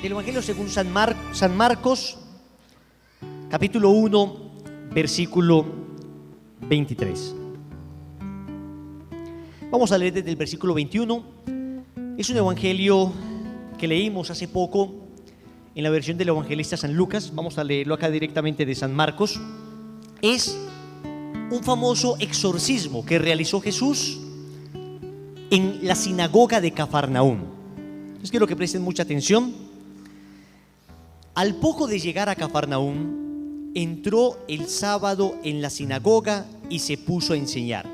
del Evangelio según San Marcos, capítulo 1, versículo 23. Vamos a leer desde el versículo 21. Es un evangelio que leímos hace poco en la versión del evangelista San Lucas. Vamos a leerlo acá directamente de San Marcos. Es un famoso exorcismo que realizó Jesús en la sinagoga de Cafarnaúm. Entonces quiero que presten mucha atención. Al poco de llegar a Cafarnaúm, entró el sábado en la sinagoga y se puso a enseñar.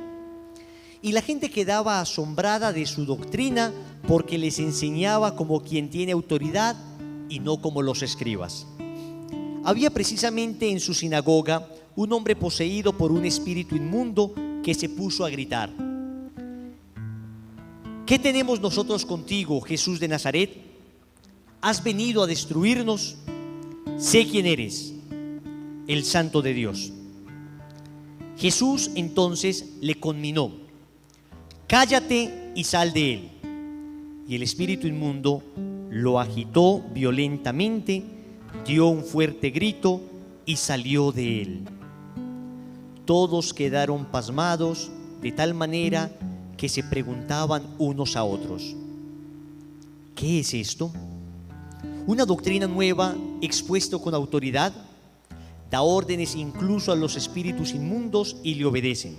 Y la gente quedaba asombrada de su doctrina, porque les enseñaba como quien tiene autoridad y no como los escribas. Había precisamente en su sinagoga un hombre poseído por un espíritu inmundo que se puso a gritar: ¿qué tenemos nosotros contigo, Jesús de Nazaret? ¿Has venido a destruirnos? Sé quién eres, el Santo de Dios. Jesús entonces le conminó: cállate y sal de él. Y el espíritu inmundo lo agitó violentamente, dio un fuerte grito y salió de él. Todos quedaron pasmados, de tal manera que se preguntaban unos a otros: ¿qué es esto? ¿Una doctrina nueva expuesta con autoridad? Da órdenes incluso a los espíritus inmundos y le obedecen.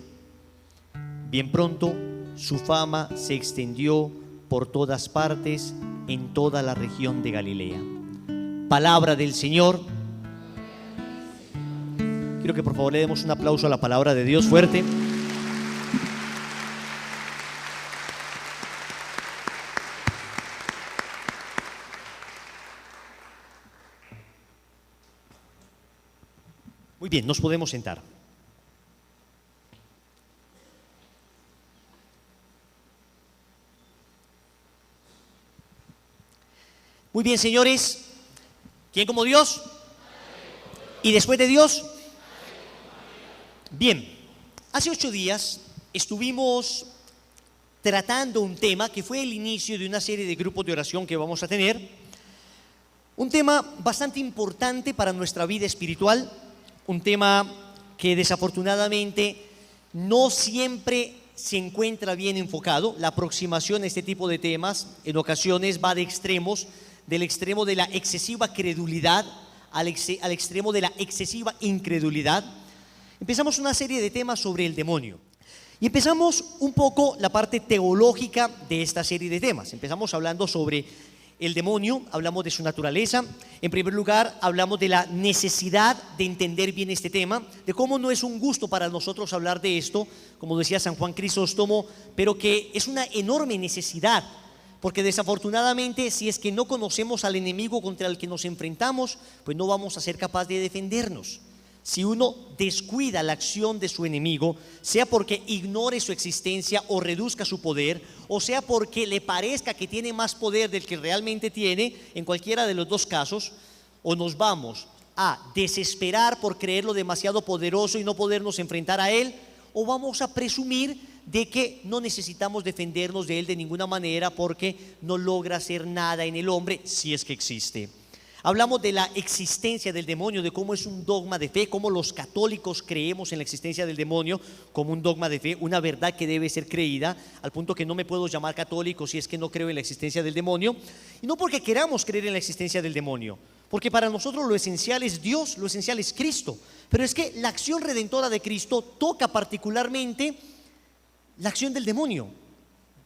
Bien pronto su fama se extendió por todas partes, en toda la región de Galilea. Palabra del Señor. Quiero que por favor le demos un aplauso a la palabra de Dios fuerte. Muy bien, nos podemos sentar. Muy bien, señores. ¿Quién como Dios? ¿Y después de Dios? Bien, hace 8 días estuvimos tratando un tema que fue el inicio de una serie de grupos de oración que vamos a tener. Un tema bastante importante para nuestra vida espiritual, un tema que desafortunadamente no siempre se encuentra bien enfocado. La aproximación a este tipo de temas en ocasiones va de extremos, del extremo de la excesiva credulidad al extremo de la excesiva incredulidad. Empezamos una serie de temas sobre el demonio y empezamos un poco la parte teológica de esta serie de temas. Empezamos hablando sobre el demonio, hablamos de su naturaleza. En primer lugar, hablamos de la necesidad de entender bien este tema, de cómo no es un gusto para nosotros hablar de esto, como decía San Juan Crisóstomo, pero que es una enorme necesidad, porque desafortunadamente, si es que no conocemos al enemigo contra el que nos enfrentamos, pues no vamos a ser capaces de defendernos. Si uno descuida la acción de su enemigo, sea porque ignore su existencia o reduzca su poder, o sea porque le parezca que tiene más poder del que realmente tiene, en cualquiera de los dos casos, o nos vamos a desesperar por creerlo demasiado poderoso y no podernos enfrentar a él, o vamos a presumir de que no necesitamos defendernos de él de ninguna manera porque no logra hacer nada en el hombre, si es que existe. Hablamos de la existencia del demonio, de cómo es un dogma de fe, cómo los católicos creemos en la existencia del demonio como un dogma de fe, una verdad que debe ser creída, al punto que no me puedo llamar católico si es que no creo en la existencia del demonio. Y no porque queramos creer en la existencia del demonio, porque para nosotros lo esencial es Dios, lo esencial es Cristo. Pero es que la acción redentora de Cristo toca particularmente la acción del demonio.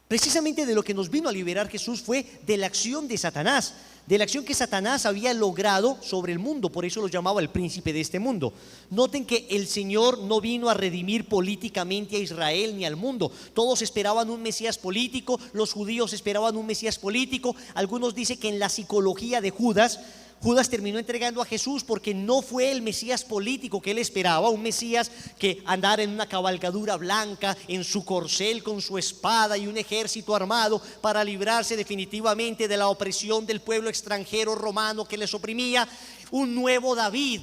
Precisamente de lo que nos vino a liberar Jesús fue de la acción de Satanás, de la acción que Satanás había logrado sobre el mundo. Por eso lo llamaba el príncipe de este mundo. Noten que el Señor no vino a redimir políticamente a Israel ni al mundo. Todos esperaban un Mesías político, los judíos esperaban un Mesías político. Algunos dicen que en la psicología de Judas terminó entregando a Jesús porque no fue el Mesías político que él esperaba, un Mesías que andara en una cabalgadura blanca, en su corcel con su espada y un ejército armado para librarse definitivamente de la opresión del pueblo extranjero romano que les oprimía, un nuevo David.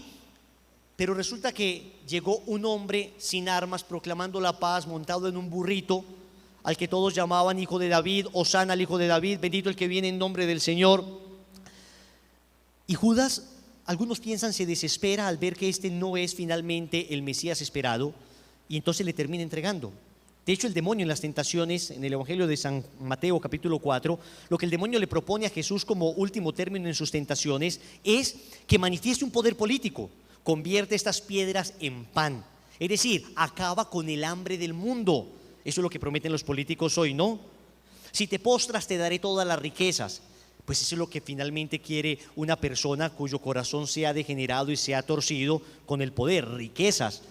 Pero resulta que llegó un hombre sin armas proclamando la paz, montado en un burrito, al que todos llamaban hijo de David, Hosana al hijo de David, bendito el que viene en nombre del Señor. Y Judas, algunos piensan, se desespera al ver que este no es finalmente el Mesías esperado y entonces le termina entregando. De hecho, el demonio en las tentaciones, en el Evangelio de San Mateo capítulo 4, lo que el demonio le propone a Jesús como último término en sus tentaciones es que manifieste un poder político, convierte estas piedras en pan, es decir, acaba con el hambre del mundo. Eso es lo que prometen los políticos hoy, ¿no? Si te postras te daré todas las riquezas. Pues eso es lo que finalmente quiere una persona cuyo corazón se ha degenerado y se ha torcido con el poder, riquezas.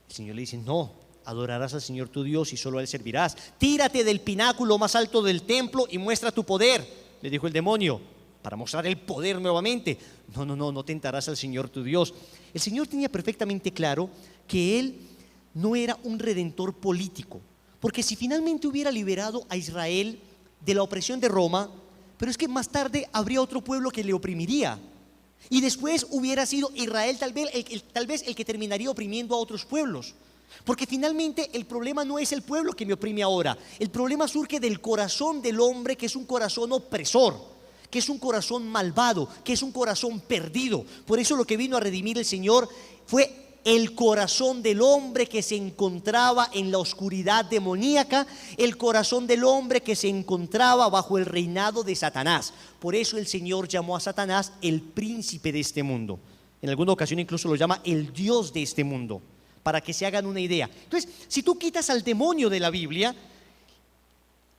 El Señor le dice, no, adorarás al Señor tu Dios y solo a Él servirás. Tírate del pináculo más alto del templo y muestra tu poder, le dijo el demonio, para mostrar el poder nuevamente. No tentarás al Señor tu Dios. El Señor tenía perfectamente claro que Él no era un redentor político, porque si finalmente hubiera liberado a Israel de la opresión de Roma, pero es que más tarde habría otro pueblo que le oprimiría. Y después hubiera sido Israel tal vez el que terminaría oprimiendo a otros pueblos. Porque finalmente el problema no es el pueblo que me oprime ahora. El problema surge del corazón del hombre, que es un corazón opresor, que es un corazón malvado, que es un corazón perdido. Por eso lo que vino a redimir el Señor fue el corazón del hombre que se encontraba en la oscuridad demoníaca, el corazón del hombre que se encontraba bajo el reinado de Satanás. Por eso el Señor llamó a Satanás el príncipe de este mundo. En alguna ocasión incluso lo llama el Dios de este mundo, para que se hagan una idea. Entonces, si tú quitas al demonio de la Biblia,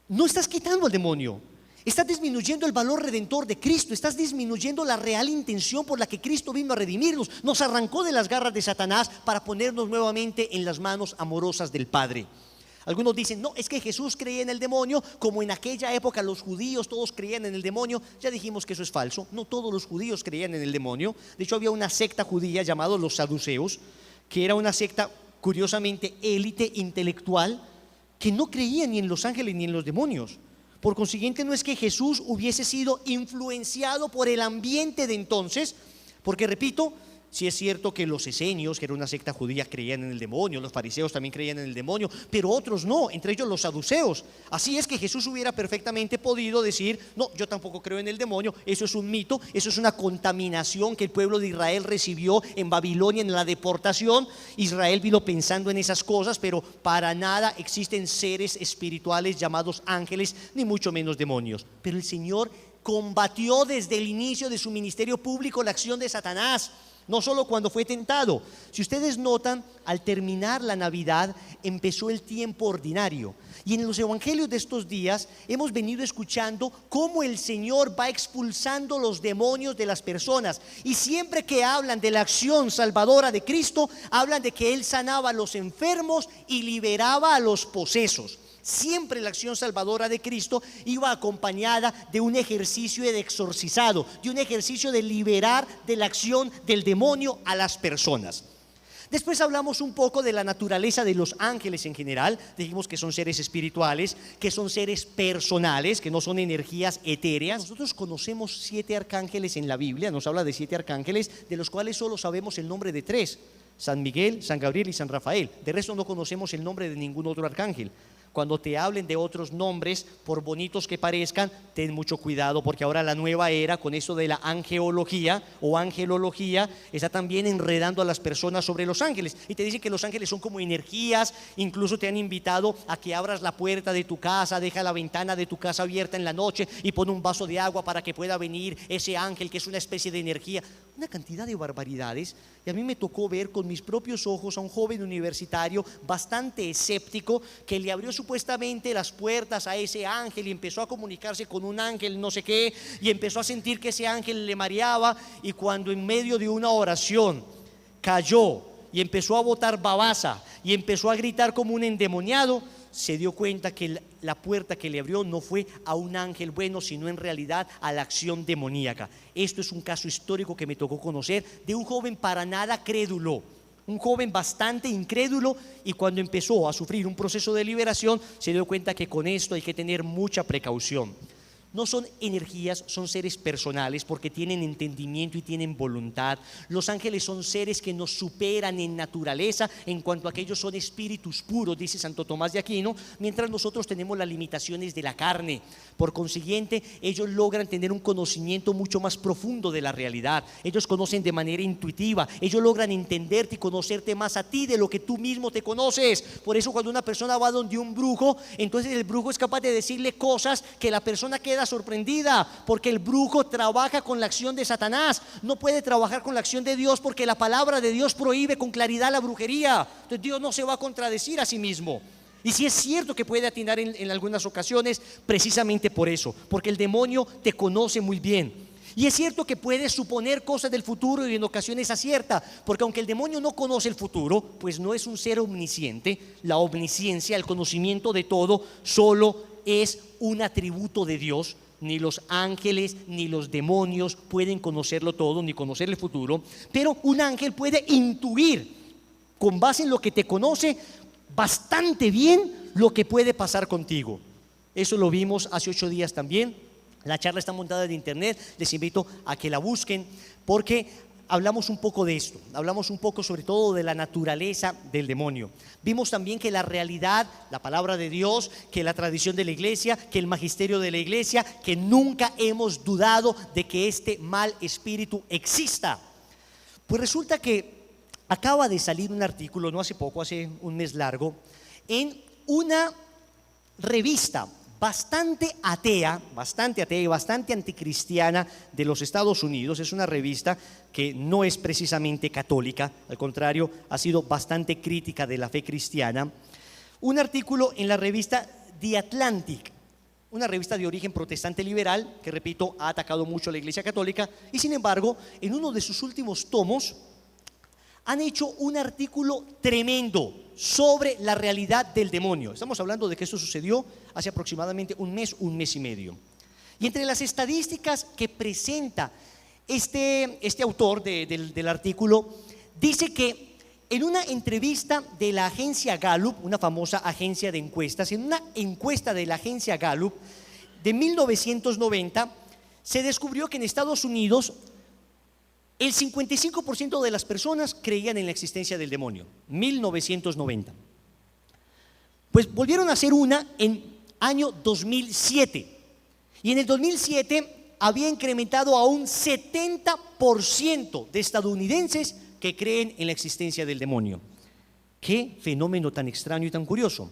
no estás quitando al demonio. Estás disminuyendo el valor redentor de Cristo, estás disminuyendo la real intención por la que Cristo vino a redimirnos. Nos arrancó de las garras de Satanás para ponernos nuevamente en las manos amorosas del Padre. Algunos dicen, no, es que Jesús creía en el demonio, como en aquella época los judíos todos creían en el demonio. Ya dijimos que eso es falso, no todos los judíos creían en el demonio. De hecho, había una secta judía llamada los saduceos, que era una secta curiosamente élite intelectual, que no creía ni en los ángeles ni en los demonios. Por consiguiente, no es que Jesús hubiese sido influenciado por el ambiente de entonces, porque repito, sí es cierto que los esenios, que era una secta judía, creían en el demonio, los fariseos también creían en el demonio, pero otros no, entre ellos los saduceos. Así es que Jesús hubiera perfectamente podido decir, no, yo tampoco creo en el demonio, eso es un mito, eso es una contaminación que el pueblo de Israel recibió en Babilonia en la deportación. Israel vino pensando en esas cosas, pero para nada existen seres espirituales llamados ángeles, ni mucho menos demonios. Pero el Señor combatió desde el inicio de su ministerio público la acción de Satanás. No solo cuando fue tentado. Si ustedes notan, al terminar la Navidad empezó el tiempo ordinario. Y en los evangelios de estos días hemos venido escuchando cómo el Señor va expulsando los demonios de las personas. Y siempre que hablan de la acción salvadora de Cristo, hablan de que Él sanaba a los enfermos y liberaba a los posesos. Siempre la acción salvadora de Cristo iba acompañada de un ejercicio de exorcizado, de un ejercicio de liberar de la acción del demonio a las personas. Después hablamos un poco de la naturaleza de los ángeles en general. Dijimos que son seres espirituales, que son seres personales, que no son energías etéreas. Nosotros conocemos 7 arcángeles en la Biblia, nos habla de 7 arcángeles, de los cuales solo sabemos el nombre de 3, San Miguel, San Gabriel y San Rafael. De resto no conocemos el nombre de ningún otro arcángel. Cuando te hablen de otros nombres, por bonitos que parezcan, ten mucho cuidado, porque ahora la nueva era, con eso de la angeología o angelología, está también enredando a las personas sobre los ángeles. Y te dicen que los ángeles son como energías. Incluso te han invitado a que abras la puerta de tu casa, deja la ventana de tu casa abierta en la noche y pon un vaso de agua para que pueda venir ese ángel, que es una especie de energía. Una cantidad de barbaridades. Y a mí me tocó ver con mis propios ojos a un joven universitario bastante escéptico, que le abrió supuestamente las puertas a ese ángel y empezó a comunicarse con un ángel no sé qué, y empezó a sentir que ese ángel le mareaba, y cuando en medio de una oración cayó y empezó a botar babasa y empezó a gritar como un endemoniado, se dio cuenta que la puerta que le abrió no fue a un ángel bueno, sino en realidad a la acción demoníaca. Esto es un caso histórico que me tocó conocer de un joven para nada crédulo, un joven bastante incrédulo, y cuando empezó a sufrir un proceso de liberación se dio cuenta que con esto hay que tener mucha precaución. No son energías, son seres personales porque tienen entendimiento y tienen voluntad. Los ángeles son seres que nos superan en naturaleza en cuanto a que ellos son espíritus puros, dice Santo Tomás de Aquino, mientras nosotros tenemos las limitaciones de la carne. Por consiguiente, ellos logran tener un conocimiento mucho más profundo de la realidad. Ellos conocen de manera intuitiva, ellos logran entenderte y conocerte más a ti de lo que tú mismo te conoces. Por eso cuando una persona va donde un brujo, entonces el brujo es capaz de decirle cosas que la persona queda sorprendida, porque el brujo trabaja con la acción de Satanás, no puede trabajar con la acción de Dios, porque la palabra de Dios prohíbe con claridad la brujería. Entonces Dios no se va a contradecir a sí mismo. Y si es cierto que puede atinar en algunas ocasiones, precisamente por eso, porque el demonio te conoce muy bien. Y es cierto que puede suponer cosas del futuro y en ocasiones acierta, porque aunque el demonio no conoce el futuro, pues no es un ser omnisciente. La omnisciencia, el conocimiento de todo, solo es un atributo de Dios. Ni los ángeles ni los demonios pueden conocerlo todo, ni conocer el futuro. Pero un ángel puede intuir, con base en lo que te conoce, bastante bien lo que puede pasar contigo. Eso lo vimos hace 8 días también. La charla está montada en internet, les invito a que la busquen, porque hablamos un poco de esto, hablamos un poco sobre todo de la naturaleza del demonio. Vimos también que la realidad, la palabra de Dios, que la tradición de la iglesia, que el magisterio de la iglesia, que nunca hemos dudado de que este mal espíritu exista. Pues resulta que acaba de salir un artículo, no hace poco, hace un mes largo, en una revista bastante atea y bastante anticristiana de los Estados Unidos. Es una revista que no es precisamente católica, al contrario, ha sido bastante crítica de la fe cristiana. Un artículo en la revista The Atlantic, una revista de origen protestante liberal, que repito, ha atacado mucho a la Iglesia Católica, y sin embargo, en uno de sus últimos tomos, han hecho un artículo tremendo sobre la realidad del demonio. Estamos hablando de que esto sucedió hace aproximadamente un mes y medio. Y entre las estadísticas que presenta este autor del artículo, dice que en una entrevista de la agencia Gallup, una famosa agencia de encuestas, en una encuesta de la agencia Gallup de 1990, se descubrió que en Estados Unidos el 55% de las personas creían en la existencia del demonio. 1990. Pues volvieron a hacer una en año 2007. Y en el 2007 había incrementado a un 70% de estadounidenses que creen en la existencia del demonio. Qué fenómeno tan extraño y tan curioso.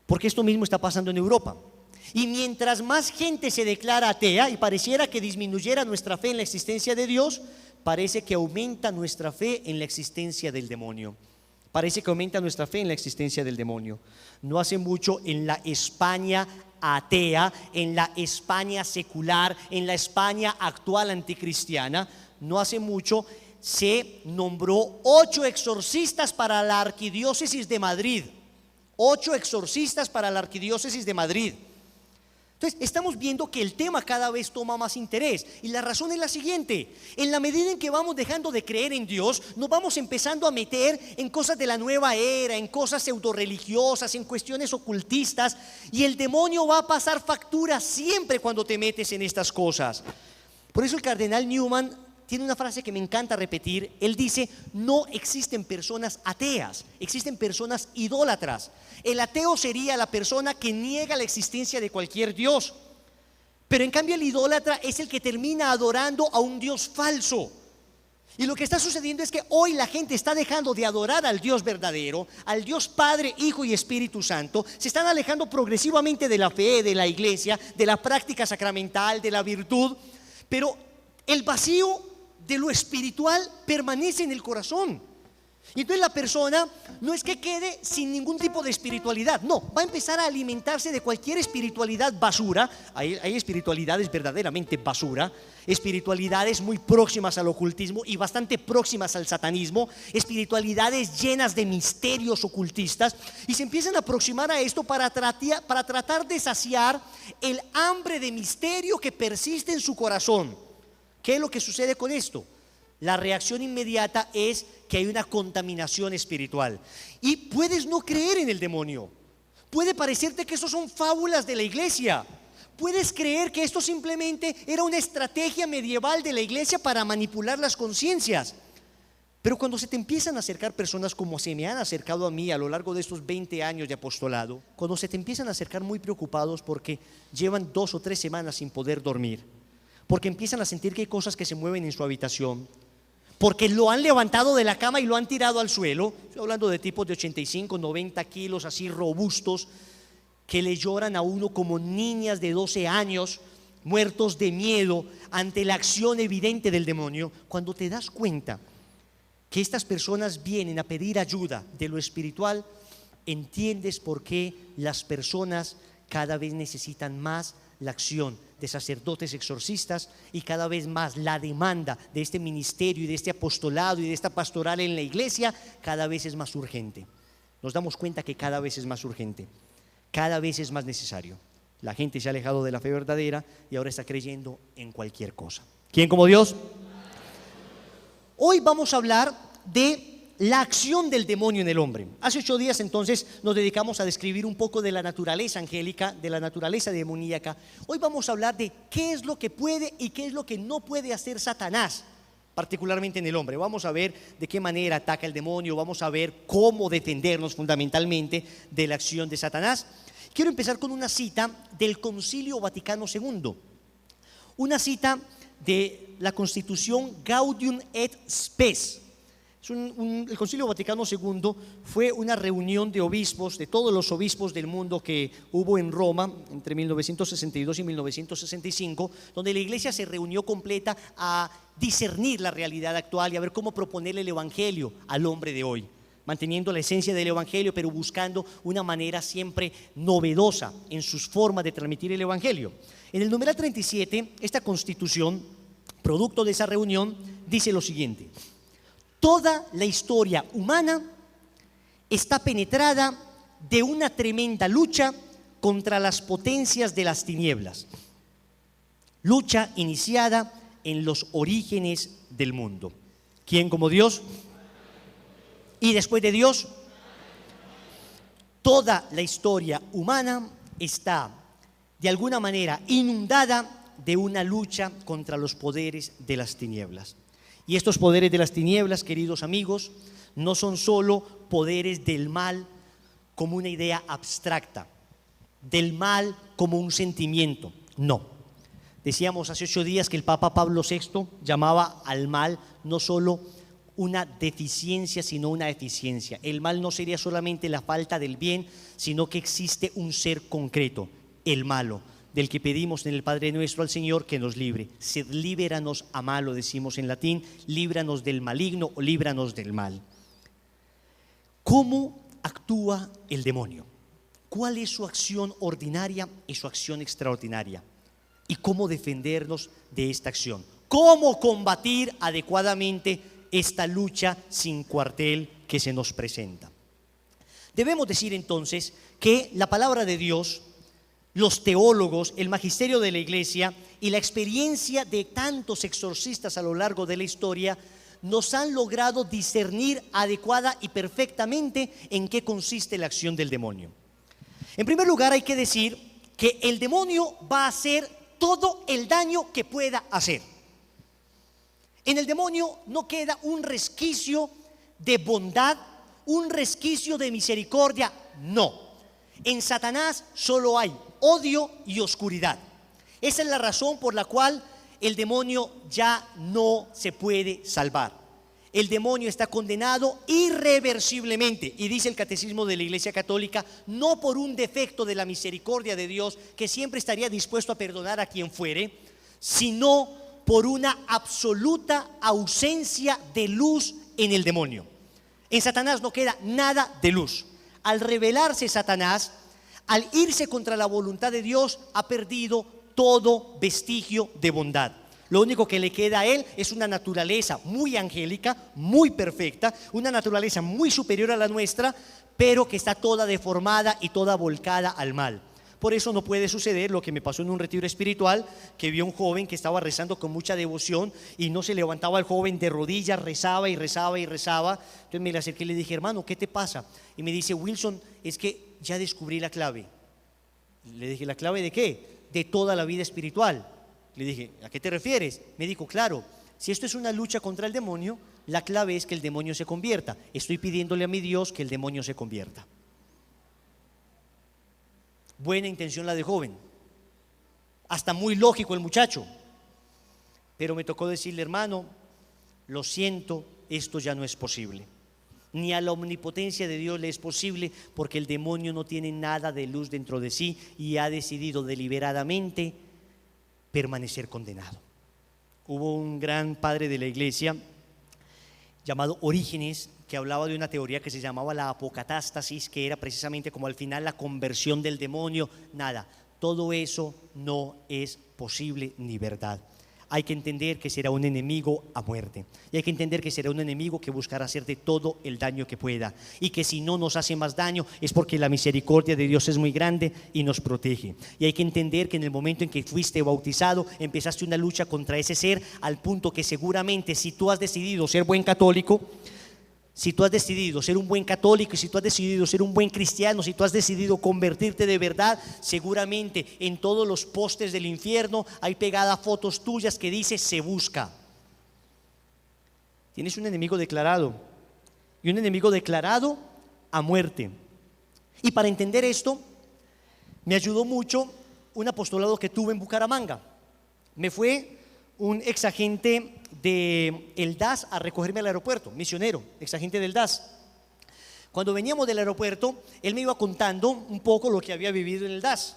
Porque esto mismo está pasando en Europa. Y mientras más gente se declara atea y pareciera que disminuyera nuestra fe en la existencia de Dios, parece que aumenta nuestra fe en la existencia del demonio. Parece que aumenta nuestra fe en la existencia del demonio. No hace mucho en la España atea, en la España secular, en la España actual anticristiana, no hace mucho se nombró 8 exorcistas para la arquidiócesis de Madrid. 8 exorcistas para la arquidiócesis de Madrid. Entonces estamos viendo que el tema cada vez toma más interés, y la razón es la siguiente: en la medida en que vamos dejando de creer en Dios, nos vamos empezando a meter en cosas de la nueva era, en cosas pseudoreligiosas, en cuestiones ocultistas, y el demonio va a pasar factura siempre cuando te metes en estas cosas. Por eso el cardenal Newman tiene una frase que me encanta repetir. Él dice: no existen personas ateas, existen personas idólatras. El ateo sería la persona que niega la existencia de cualquier Dios, pero en cambio el idólatra es el que termina adorando a un Dios falso. Y lo que está sucediendo es que hoy la gente está dejando de adorar al Dios verdadero, al Dios Padre, Hijo y Espíritu Santo. Se están alejando progresivamente de la fe, de la iglesia, de la práctica sacramental, de la virtud, pero el vacío de lo espiritual permanece en el corazón. Y entonces la persona no es que quede sin ningún tipo de espiritualidad, no, va a empezar a alimentarse de cualquier espiritualidad basura. Hay espiritualidades verdaderamente basura, espiritualidades muy próximas al ocultismo y bastante próximas al satanismo, espiritualidades llenas de misterios ocultistas, y se empiezan a aproximar a esto para tratar de saciar el hambre de misterio que persiste en su corazón. ¿Qué es lo que sucede con esto? La reacción inmediata es que hay una contaminación espiritual. Y puedes no creer en el demonio. Puede parecerte que eso son fábulas de la iglesia. Puedes creer que esto simplemente era una estrategia medieval de la iglesia para manipular las conciencias. Pero cuando se te empiezan a acercar personas como se me han acercado a mí a lo largo de estos 20 años de apostolado, cuando se te empiezan a acercar muy preocupados porque llevan 2 o 3 semanas sin poder dormir, porque empiezan a sentir que hay cosas que se mueven en su habitación, porque lo han levantado de la cama y lo han tirado al suelo. Estoy hablando de tipos de 85, 90 kilos, así robustos, que le lloran a uno como niñas de 12 años, muertos de miedo ante la acción evidente del demonio. Cuando te das cuenta que estas personas vienen a pedir ayuda de lo espiritual, entiendes por qué las personas cada vez necesitan más la acción de sacerdotes exorcistas y cada vez más la demanda de este ministerio y de este apostolado y de esta pastoral en la iglesia cada vez es más urgente. Nos damos cuenta que cada vez es más urgente, cada vez es más necesario. La gente se ha alejado de la fe verdadera y ahora está creyendo en cualquier cosa. ¿Quién como Dios? Hoy vamos a hablar de la acción del demonio en el hombre. Hace 8 días entonces nos dedicamos a describir un poco de la naturaleza angélica, de la naturaleza demoníaca. Hoy vamos a hablar de qué es lo que puede y qué es lo que no puede hacer Satanás, particularmente en el hombre. Vamos a ver de qué manera ataca el demonio, vamos a ver cómo defendernos fundamentalmente de la acción de Satanás. Quiero empezar con una cita del Concilio Vaticano II, una cita de la Constitución Gaudium et Spes. El Concilio Vaticano II fue una reunión de obispos, de todos los obispos del mundo que hubo en Roma entre 1962 y 1965, donde la iglesia se reunió completa a discernir la realidad actual y a ver cómo proponerle el evangelio al hombre de hoy, manteniendo la esencia del evangelio, pero buscando una manera siempre novedosa en sus formas de transmitir el evangelio. En el numeral 37, esta constitución, producto de esa reunión, dice lo siguiente: toda la historia humana está penetrada de una tremenda lucha contra las potencias de las tinieblas, lucha iniciada en los orígenes del mundo. ¿Quién como Dios? Y después de Dios, toda la historia humana está de alguna manera inundada de una lucha contra los poderes de las tinieblas. Y estos poderes de las tinieblas, queridos amigos, no son solo poderes del mal como una idea abstracta, del mal como un sentimiento, no. Decíamos hace 8 días que el Papa Pablo VI llamaba al mal no solo una deficiencia, sino una eficiencia. El mal no sería solamente la falta del bien, sino que existe un ser concreto, el malo, del que pedimos en el Padre Nuestro al Señor que nos libre. Sed líbranos a malo, decimos en latín, líbranos del maligno o líbranos del mal. ¿Cómo actúa el demonio? ¿Cuál es su acción ordinaria y su acción extraordinaria? ¿Y cómo defendernos de esta acción? ¿Cómo combatir adecuadamente esta lucha sin cuartel que se nos presenta? Debemos decir entonces que la palabra de Dios, los teólogos, el magisterio de la iglesia y la experiencia de tantos exorcistas a lo largo de la historia nos han logrado discernir adecuada y perfectamente en qué consiste la acción del demonio. En primer lugar, hay que decir que el demonio va a hacer todo el daño que pueda hacer. En el demonio no queda un resquicio de bondad, un resquicio de misericordia, no. En Satanás solo hay odio y oscuridad. Esa es la razón por la cual el demonio ya no se puede salvar. El demonio está condenado irreversiblemente, y dice el Catecismo de la Iglesia Católica, no por un defecto de la misericordia de Dios, que siempre estaría dispuesto a perdonar a quien fuere, sino por una absoluta ausencia de luz en el demonio. En Satanás no queda nada de luz. Al rebelarse Satanás, al irse contra la voluntad de Dios, ha perdido todo vestigio de bondad. Lo único que le queda a él es una naturaleza muy angélica, muy perfecta, una naturaleza muy superior a la nuestra, pero que está toda deformada y toda volcada al mal. Por eso no puede suceder lo que me pasó en un retiro espiritual, que vi a un joven que estaba rezando con mucha devoción y no se levantaba el joven de rodillas, rezaba y rezaba y rezaba. Entonces me le acerqué y le dije: hermano, ¿qué te pasa? Y me dice: Wilson, es que ya descubrí la clave. Le dije: ¿la clave de qué? de toda la vida espiritual. Le dije, ¿a qué te refieres? Me dijo, claro, si esto es una lucha contra el demonio, la clave es que el demonio se convierta. Estoy pidiéndole a mi Dios que el demonio se convierta. Buena intención la de joven, hasta muy lógico el muchacho, pero me tocó decirle, hermano, lo siento, esto ya no es posible. Ni a la omnipotencia de Dios le es posible, porque el demonio no tiene nada de luz dentro de sí y ha decidido deliberadamente permanecer condenado. Hubo un gran padre de la iglesia llamado Orígenes, que hablaba de una teoría que se llamaba la apocatástasis, que era precisamente como al final la conversión del demonio. Nada, todo eso no es posible ni verdad. Hay que entender que será un enemigo a muerte, y hay que entender que será un enemigo que buscará hacerte todo el daño que pueda, y que si no nos hace más daño es porque la misericordia de Dios es muy grande y nos protege. Y hay que entender que en el momento en que fuiste bautizado empezaste una lucha contra ese ser, al punto que seguramente si tú has decidido ser buen católico, si tú has decidido ser un buen católico, y si tú has decidido ser un buen cristiano, si tú has decidido convertirte de verdad, seguramente en todos los postes del infierno hay pegadas fotos tuyas que dice se busca. Tienes un enemigo declarado, y un enemigo declarado a muerte. Y para entender esto me ayudó mucho un apostolado que tuve en Bucaramanga. Me fue un exagente del DAS a recogerme al aeropuerto, misionero, exagente del DAS. Cuando veníamos del aeropuerto, él me iba contando un poco lo que había vivido en el DAS,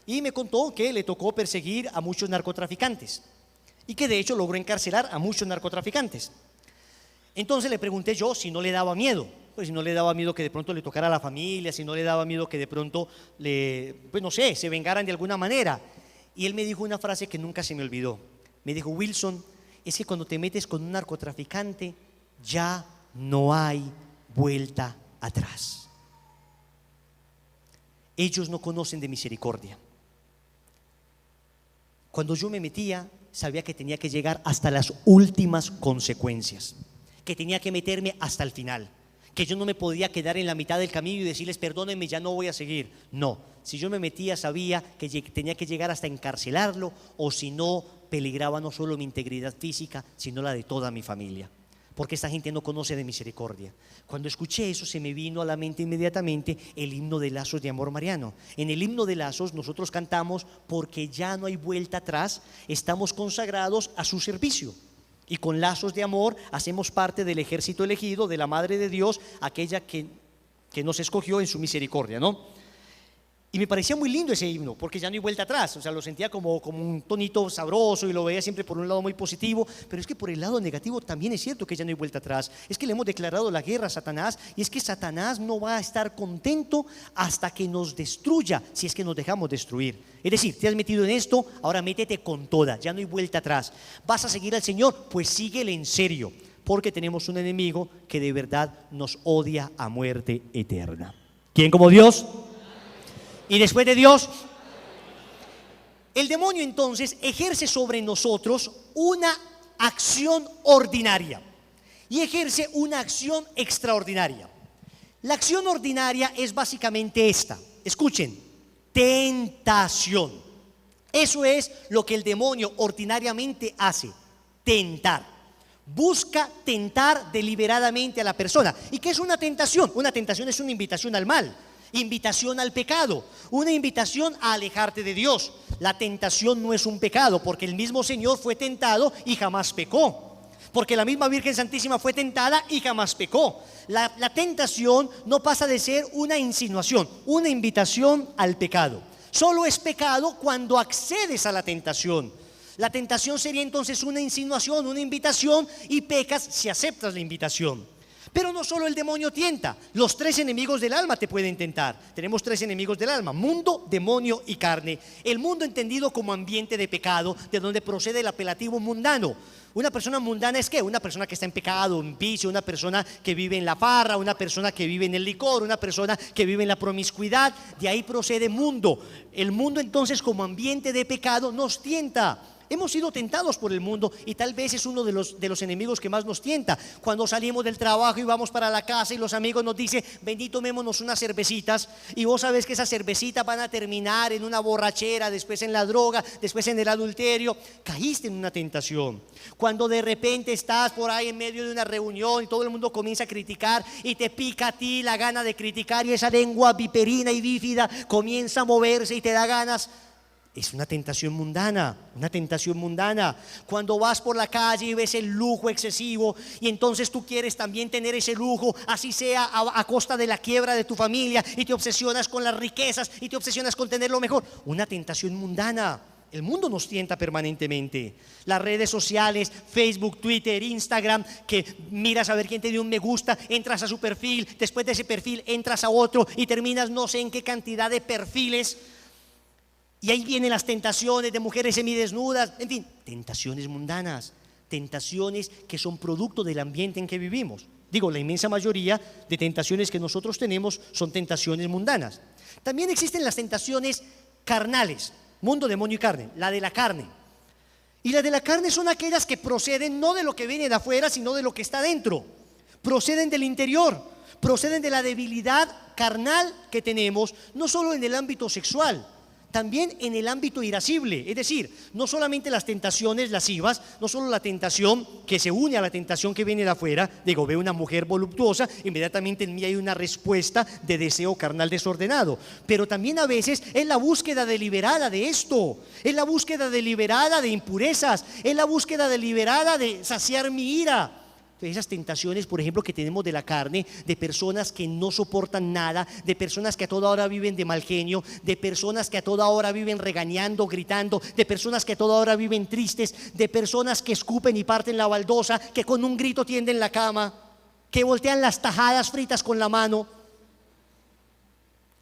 y me contó que le tocó perseguir a muchos narcotraficantes, y que de hecho logró encarcelar a muchos narcotraficantes. Entonces le pregunté yo si no le daba miedo, pues si no le daba miedo que de pronto le tocara a la familia, si no le daba miedo que de pronto pues no sé, se vengaran de alguna manera. Y él me dijo una frase que nunca se me olvidó. Me dijo, Wilson, es que cuando te metes con un narcotraficante ya no hay vuelta atrás. Ellos no conocen de misericordia. Cuando yo me metía, sabía que tenía que llegar hasta las últimas consecuencias, que tenía que meterme hasta el final, que yo no me podía quedar en la mitad del camino y decirles perdónenme, ya no voy a seguir. No, si yo me metía sabía que tenía que llegar hasta encarcelarlo, o si no, peligraba no solo mi integridad física, sino la de toda mi familia, porque esta gente no conoce de misericordia. Cuando escuché eso, se me vino a la mente inmediatamente el himno de Lazos de Amor Mariano. En el himno de Lazos nosotros cantamos, porque ya no hay vuelta atrás, estamos consagrados a su servicio, y con lazos de amor hacemos parte del ejército elegido de la Madre de Dios, aquella que nos escogió en su misericordia, ¿no? Y me parecía muy lindo ese himno, porque ya no hay vuelta atrás. O sea, lo sentía como un tonito sabroso, y lo veía siempre por un lado muy positivo. Pero es que por el lado negativo también es cierto que ya no hay vuelta atrás. Es que le hemos declarado la guerra a Satanás, y es que Satanás no va a estar contento hasta que nos destruya, si es que nos dejamos destruir. Es decir, te has metido en esto, ahora métete con toda, ya no hay vuelta atrás. ¿Vas a seguir al Señor? Pues síguele en serio, porque tenemos un enemigo que de verdad nos odia a muerte eterna. ¿Quién como Dios? Y después de Dios, el demonio entonces ejerce sobre nosotros una acción ordinaria y ejerce una acción extraordinaria. La acción ordinaria es básicamente esta. Escuchen, tentación. Eso es lo que el demonio ordinariamente hace, tentar. Busca tentar deliberadamente a la persona. ¿Y qué es una tentación? Una tentación es una invitación al mal, invitación al pecado, una invitación a alejarte de Dios. La tentación no es un pecado, porque el mismo Señor fue tentado y jamás pecó, porque la misma Virgen Santísima fue tentada y jamás pecó. La tentación no pasa de ser una insinuación, una invitación al pecado. Solo es pecado cuando accedes a la tentación. La tentación sería entonces una insinuación, una invitación, y pecas si aceptas la invitación. Pero no solo el demonio tienta, los tres enemigos del alma te pueden tentar. Tenemos tres enemigos del alma: mundo, demonio y carne. El mundo entendido como ambiente de pecado, de donde procede el apelativo mundano. Una persona mundana es ¿qué? Una persona que está en pecado, en vicio, una persona que vive en la farra, una persona que vive en el licor, una persona que vive en la promiscuidad. De ahí procede mundo. El mundo entonces como ambiente de pecado nos tienta. Hemos sido tentados por el mundo y tal vez es uno de los enemigos que más nos tienta. Cuando salimos del trabajo y vamos para la casa y los amigos nos dicen, vení, tomémonos unas cervecitas, y vos sabés que esas cervecitas van a terminar en una borrachera, después en la droga, después en el adulterio. Caíste en una tentación. Cuando de repente estás por ahí en medio de una reunión y todo el mundo comienza a criticar y te pica a ti la gana de criticar y esa lengua viperina y bífida comienza a moverse y te da ganas. Es una tentación mundana, una tentación mundana. Cuando vas por la calle y ves el lujo excesivo y entonces tú quieres también tener ese lujo, así sea a costa de la quiebra de tu familia, y te obsesionas con las riquezas y te obsesionas con tener lo mejor. Una tentación mundana. El mundo nos tienta permanentemente. Las redes sociales, Facebook, Twitter, Instagram, que miras a ver quién te dio un me gusta, entras a su perfil, después de ese perfil entras a otro y terminas no sé en qué cantidad de perfiles. Y ahí vienen las tentaciones de mujeres semidesnudas, en fin, tentaciones mundanas, tentaciones que son producto del ambiente en que vivimos. Digo, la inmensa mayoría de tentaciones que nosotros tenemos son tentaciones mundanas. También existen las tentaciones carnales, mundo, demonio y carne, la de la carne. Y las de la carne son aquellas que proceden no de lo que viene de afuera, sino de lo que está dentro. Proceden del interior, proceden de la debilidad carnal que tenemos, no solo en el ámbito sexual, también en el ámbito irascible, es decir, no solamente las tentaciones lascivas, no solo la tentación que se une a la tentación que viene de afuera. Digo, veo una mujer voluptuosa, inmediatamente en mí hay una respuesta de deseo carnal desordenado, pero también a veces es la búsqueda deliberada de esto, es la búsqueda deliberada de impurezas, es la búsqueda deliberada de saciar mi ira. Esas tentaciones, por ejemplo, que tenemos de la carne, de personas que no soportan nada, de personas que a toda hora viven de mal genio, de personas que a toda hora viven regañando, gritando, de personas que a toda hora viven tristes, de personas que escupen y parten la baldosa, que con un grito tienden la cama, que voltean las tajadas fritas con la mano.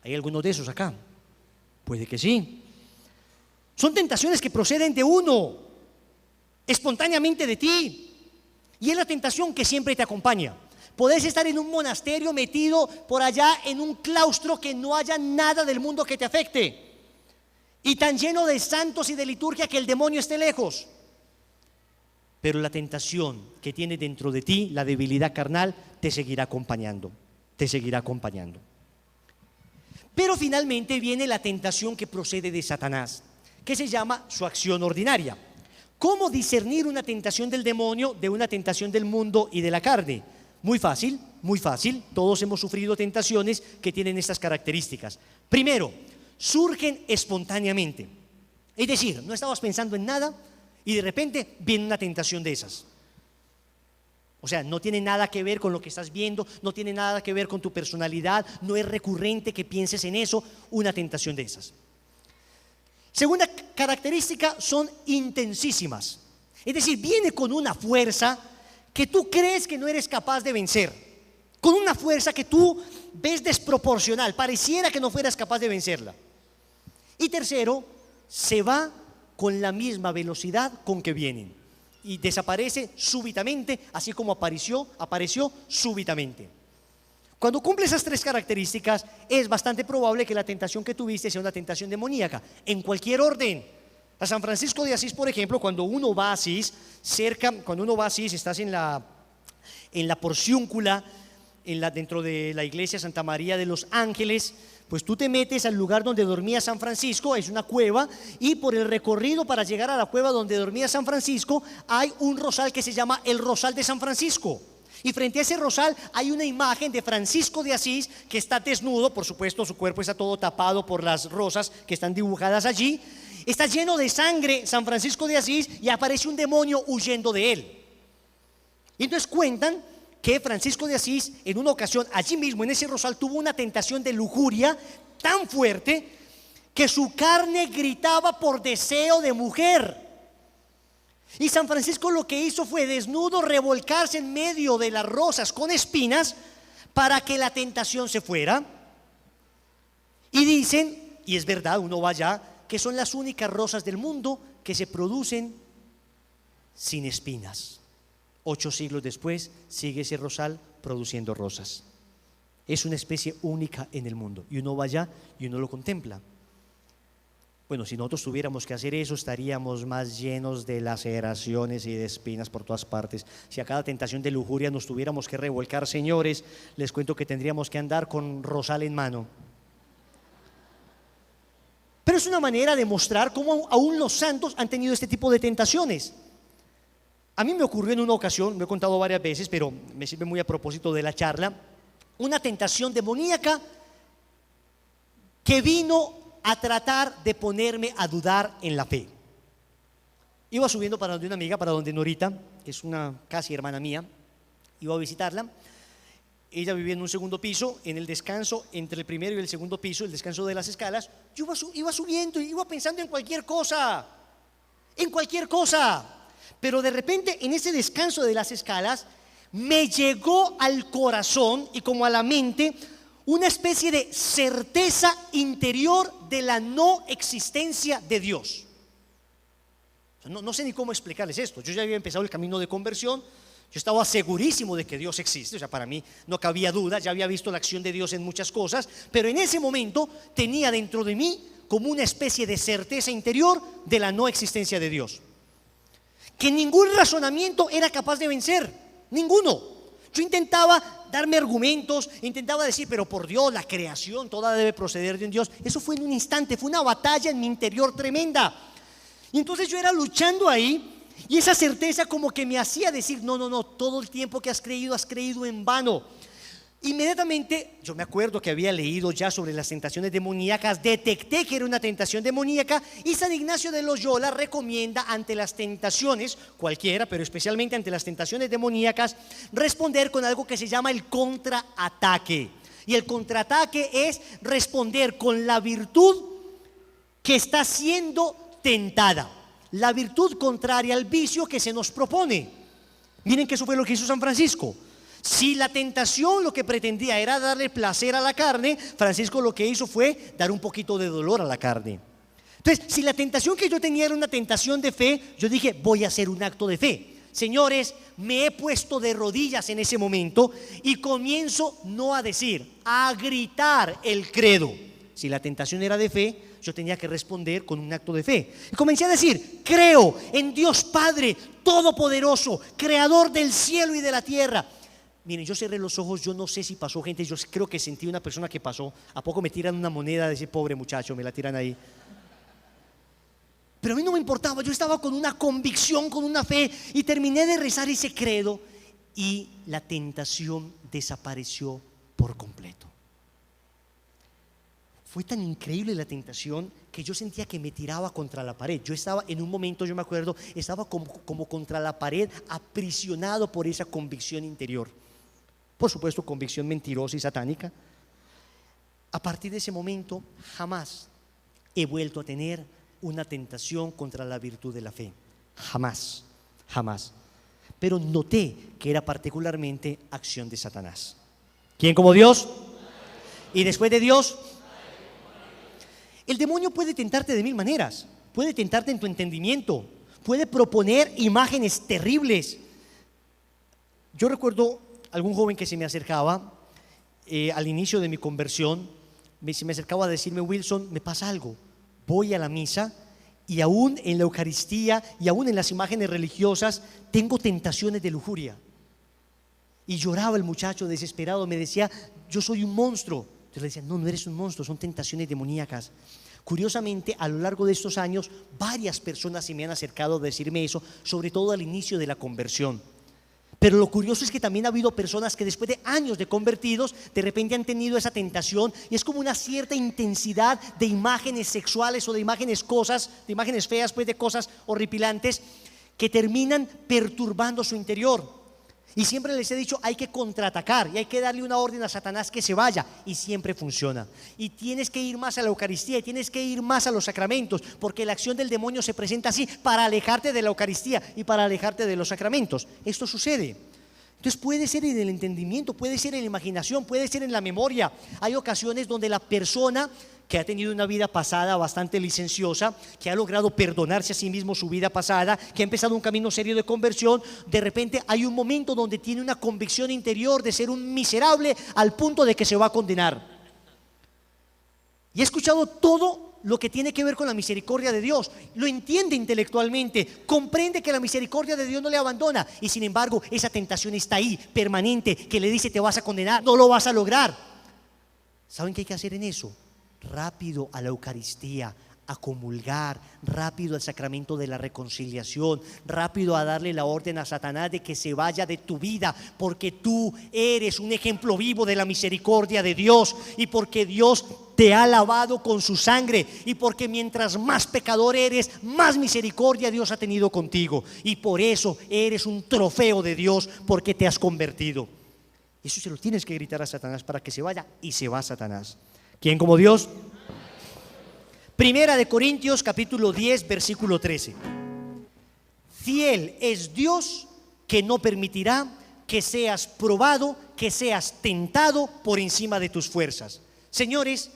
¿Hay algunos de esos acá? Puede que sí. Son tentaciones que proceden de uno, espontáneamente de ti. Y es la tentación que siempre te acompaña. Podés estar en un monasterio metido por allá en un claustro que no haya nada del mundo que te afecte, y tan lleno de santos y de liturgia que el demonio esté lejos. Pero la tentación que tiene dentro de ti, la debilidad carnal, te seguirá acompañando, te seguirá acompañando. Pero finalmente viene la tentación que procede de Satanás, que se llama su acción ordinaria. ¿Cómo discernir una tentación del demonio de una tentación del mundo y de la carne? Muy fácil, muy fácil. Todos hemos sufrido tentaciones que tienen estas características. Primero, surgen espontáneamente. Es decir, no estabas pensando en nada y de repente viene una tentación de esas. O sea, no tiene nada que ver con lo que estás viendo, no tiene nada que ver con tu personalidad, no es recurrente que pienses en eso, una tentación de esas. Segunda característica, son intensísimas. Es decir, viene con una fuerza que tú crees que no eres capaz de vencer, con una fuerza que tú ves desproporcional, pareciera que no fueras capaz de vencerla. Y tercero, se va con la misma velocidad con que vienen y desaparece súbitamente, así como apareció súbitamente. Cuando cumple esas tres características, es bastante probable que la tentación que tuviste sea una tentación demoníaca, en cualquier orden. A San Francisco de Asís, por ejemplo, cuando uno va a Asís, estás en la porciúncula, dentro de la iglesia Santa María de los Ángeles, pues tú te metes al lugar donde dormía San Francisco, es una cueva, y por el recorrido para llegar a la cueva donde dormía San Francisco, hay un rosal que se llama el Rosal de San Francisco. Y frente a ese rosal hay una imagen de Francisco de Asís que está desnudo, por supuesto su cuerpo está todo tapado por las rosas que están dibujadas allí. Está lleno de sangre San Francisco de Asís y aparece un demonio huyendo de él. Y entonces cuentan que Francisco de Asís en una ocasión allí mismo en ese rosal tuvo una tentación de lujuria tan fuerte que su carne gritaba por deseo de mujer. Y San Francisco lo que hizo fue desnudo revolcarse en medio de las rosas con espinas para que la tentación se fuera. Y dicen, y es verdad, uno va allá, que son las únicas rosas del mundo que se producen sin espinas. 8 siglos después sigue ese rosal produciendo rosas. Es una especie única en el mundo y uno va allá y uno lo contempla. Bueno, si nosotros tuviéramos que hacer eso, estaríamos más llenos de laceraciones y de espinas por todas partes. Si a cada tentación de lujuria nos tuviéramos que revolcar, señores, les cuento que tendríamos que andar con rosal en mano. Pero es una manera de mostrar cómo aún los santos han tenido este tipo de tentaciones. A mí me ocurrió en una ocasión, lo he contado varias veces, pero me sirve muy a propósito de la charla, una tentación demoníaca que vino a tratar de ponerme a dudar en la fe. Iba subiendo para donde una amiga, para donde Norita, que es una casi hermana mía, iba a visitarla. Ella vivía en un segundo piso, en el descanso entre el primero y el segundo piso, el descanso de las escalas. Yo iba subiendo y iba pensando en cualquier cosa, pero de repente en ese descanso de las escalas me llegó al corazón y como a la mente una especie de certeza interior de la no existencia de Dios. No sé ni cómo explicarles esto. Yo ya había empezado el camino de conversión. Yo estaba segurísimo de que Dios existe, o sea, para mí no cabía duda, ya había visto la acción de Dios en muchas cosas, pero en ese momento tenía dentro de mí como una especie de certeza interior de la no existencia de Dios, que ningún razonamiento era capaz de vencer, ninguno. Yo intentaba darme argumentos, intentaba decir, pero por Dios, la creación toda debe proceder de un Dios. Eso fue en un instante, fue una batalla en mi interior tremenda. Y entonces yo era luchando ahí. Y esa certeza como que me hacía decir, no, todo el tiempo que has creído en vano. Inmediatamente, yo me acuerdo que había leído ya sobre las tentaciones demoníacas, detecté que era una tentación demoníaca y San Ignacio de Loyola recomienda ante las tentaciones, cualquiera, pero especialmente ante las tentaciones demoníacas, responder con algo que se llama el contraataque. Y el contraataque es responder con la virtud que está siendo tentada. La virtud contraria al vicio que se nos propone. Miren que eso fue lo que hizo San Francisco. Si la tentación lo que pretendía era darle placer a la carne, Francisco lo que hizo fue dar un poquito de dolor a la carne. Entonces, si la tentación que yo tenía era una tentación de fe, yo dije, voy a hacer un acto de fe. Señores, me he puesto de rodillas en ese momento y comienzo no a decir, a gritar el credo. Si la tentación era de fe, yo tenía que responder con un acto de fe. Y comencé a decir, creo en Dios Padre Todopoderoso, Creador del cielo y de la tierra. Miren, yo cerré los ojos, yo no sé si pasó gente, yo creo que sentí una persona que pasó. ¿A poco me tiran una moneda de ese pobre muchacho? Me la tiran ahí. Pero a mí no me importaba, yo estaba con una convicción, con una fe, y terminé de rezar ese credo y la tentación desapareció por completo. Fue tan increíble la tentación que yo sentía que me tiraba contra la pared. Yo estaba en un momento, yo me acuerdo, estaba como contra la pared, aprisionado por esa convicción interior. Por supuesto, convicción mentirosa y satánica. A partir de ese momento, jamás he vuelto a tener una tentación contra la virtud de la fe. Jamás, jamás. Pero noté que era particularmente acción de Satanás. ¿Quién como Dios? Y después de Dios, el demonio puede tentarte de mil maneras. Puede tentarte en tu entendimiento, puede proponer imágenes terribles. Yo recuerdo algún joven que se me acercaba al inicio de mi conversión, se me acercaba a decirme, Wilson, me pasa algo. Voy a la misa y aún en la Eucaristía y aún en las imágenes religiosas tengo tentaciones de lujuria. Y lloraba el muchacho desesperado, me decía, yo soy un monstruo. Yo le decía, no eres un monstruo, son tentaciones demoníacas. Curiosamente, a lo largo de estos años, varias personas se me han acercado a decirme eso, sobre todo al inicio de la conversión. Pero lo curioso es que también ha habido personas que después de años de convertidos, de repente han tenido esa tentación y es como una cierta intensidad de imágenes sexuales o de imágenes feas, pues de cosas horripilantes que terminan perturbando su interior. Y siempre les he dicho, hay que contraatacar y hay que darle una orden a Satanás que se vaya, y siempre funciona. Y tienes que ir más a la Eucaristía y tienes que ir más a los sacramentos, porque la acción del demonio se presenta así, para alejarte de la Eucaristía y para alejarte de los sacramentos. Esto sucede. Entonces puede ser en el entendimiento, puede ser en la imaginación, puede ser en la memoria. Hay ocasiones donde la persona que ha tenido una vida pasada bastante licenciosa, que ha logrado perdonarse a sí mismo su vida pasada, que ha empezado un camino serio de conversión, de repente hay un momento donde tiene una convicción interior de ser un miserable al punto de que se va a condenar. Y he escuchado todo lo que tiene que ver con la misericordia de Dios, lo entiende intelectualmente, comprende que la misericordia de Dios no le abandona, y sin embargo esa tentación está ahí, permanente, que le dice: te vas a condenar, no lo vas a lograr. ¿Saben qué hay que hacer en eso? Rápido a la Eucaristía, a comulgar, rápido al sacramento de la reconciliación, rápido a darle la orden a Satanás de que se vaya de tu vida, porque tú eres un ejemplo vivo de la misericordia de Dios, y porque Dios te ha lavado con su sangre, y porque mientras más pecador eres, más misericordia Dios ha tenido contigo, y por eso eres un trofeo de Dios, porque te has convertido. Eso se lo tienes que gritar a Satanás para que se vaya, y se va Satanás. ¿Quién como Dios? Primera de Corintios capítulo 10 versículo 13. Fiel es Dios, que no permitirá que seas probado, que seas tentado por encima de tus fuerzas. Señores,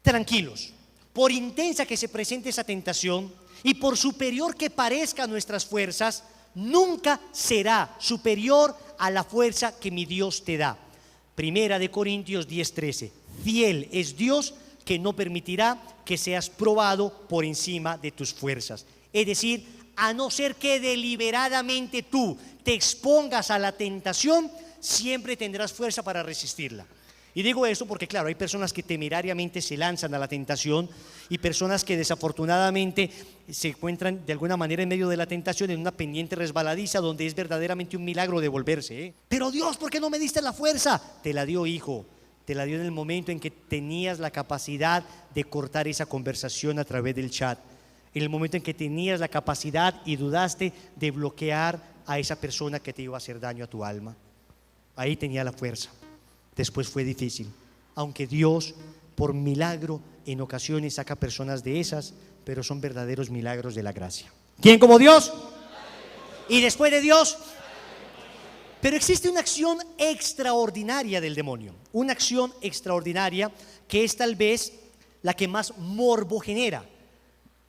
tranquilos, por intensa que se presente esa tentación y por superior que parezca a nuestras fuerzas, nunca será superior a la fuerza que mi Dios te da. Primera de Corintios 10:13. Fiel es Dios, que no permitirá que seas probado por encima de tus fuerzas. Es decir, a no ser que deliberadamente tú te expongas a la tentación, siempre tendrás fuerza para resistirla. Y digo eso porque, claro, hay personas que temerariamente se lanzan a la tentación, y personas que desafortunadamente se encuentran de alguna manera en medio de la tentación en una pendiente resbaladiza donde es verdaderamente un milagro devolverse. Pero Dios, ¿por qué no me diste la fuerza? Te la dio, hijo. Te la dio en el momento en que tenías la capacidad de cortar esa conversación a través del chat, en el momento en que tenías la capacidad y dudaste de bloquear a esa persona que te iba a hacer daño a tu alma. Ahí tenía la fuerza. Después fue difícil, aunque Dios por milagro en ocasiones saca personas de esas, pero son verdaderos milagros de la gracia. ¿Quién como Dios? Y después de Dios. Pero existe una acción extraordinaria del demonio, una acción extraordinaria que es tal vez la que más morbo genera,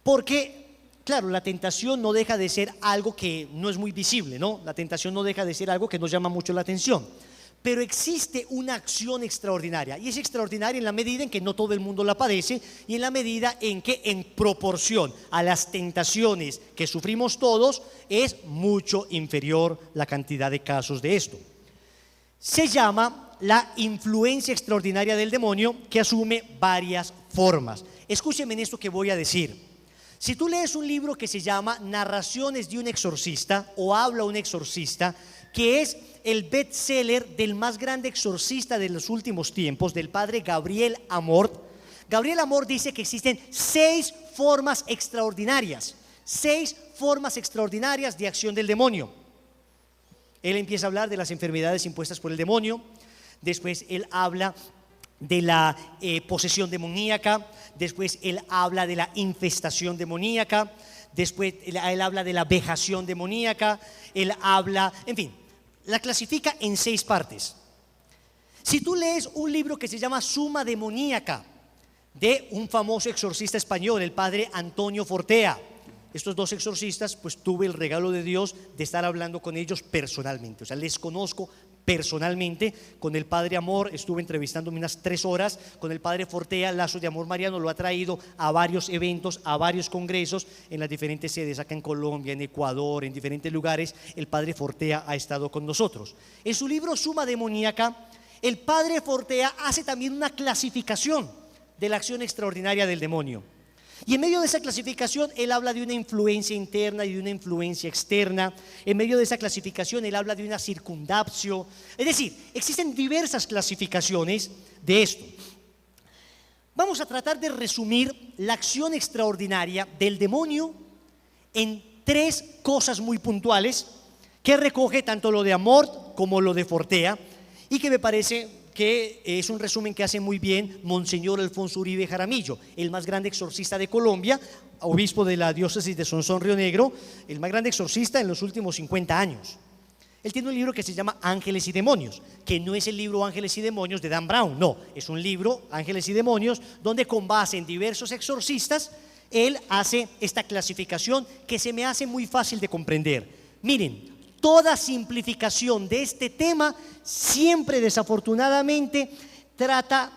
porque claro, la tentación no deja de ser algo que no es muy visible, ¿no? La tentación no deja de ser algo que nos llama mucho la atención, pero existe una acción extraordinaria, y es extraordinaria en la medida en que no todo el mundo la padece, y en la medida en que en proporción a las tentaciones que sufrimos todos es mucho inferior la cantidad de casos de esto. Se llama la influencia extraordinaria del demonio, que asume varias formas. Escúcheme en esto que voy a decir. Si tú lees un libro que se llama Narraciones de un exorcista o Habla un exorcista, que es el bestseller del más grande exorcista de los últimos tiempos, del padre Gabriel Amorth. Gabriel Amorth dice que existen 6 formas extraordinarias, 6 formas extraordinarias de acción del demonio. Él empieza a hablar de las enfermedades impuestas por el demonio, después él habla de la posesión demoníaca, después él habla de la infestación demoníaca, después él habla de la vejación demoníaca, él habla, en fin, la clasifica en 6 partes. Si tú lees un libro que se llama Suma Demoníaca, de un famoso exorcista español, el padre Antonio Fortea, estos 2 exorcistas, pues tuve el regalo de Dios de estar hablando con ellos personalmente, o sea, les conozco personalmente. Con el padre Amor estuve entrevistándome unas 3 horas, con el padre Fortea, Lazos de Amor Mariano, lo ha traído a varios eventos, a varios congresos en las diferentes sedes, acá en Colombia, en Ecuador, en diferentes lugares. El padre Fortea ha estado con nosotros. En su libro Suma Demoníaca, el padre Fortea hace también una clasificación de la acción extraordinaria del demonio. Y en medio de esa clasificación él habla de una influencia interna y de una influencia externa. En medio de esa clasificación él habla de una circundatio. Es decir, existen diversas clasificaciones de esto. Vamos a tratar de resumir la acción extraordinaria del demonio en 3 cosas muy puntuales que recoge tanto lo de Amorth como lo de Fortea, y que me parece que es un resumen que hace muy bien Monseñor Alfonso Uribe Jaramillo, el más grande exorcista de Colombia, obispo de la diócesis de Sonsón, Río Negro, el más grande exorcista en los últimos 50 años. Él tiene un libro que se llama Ángeles y Demonios, que no es el libro Ángeles y Demonios de Dan Brown, no, es un libro Ángeles y Demonios donde, con base en diversos exorcistas, él hace esta clasificación que se me hace muy fácil de comprender. Miren, toda simplificación de este tema siempre, desafortunadamente, trata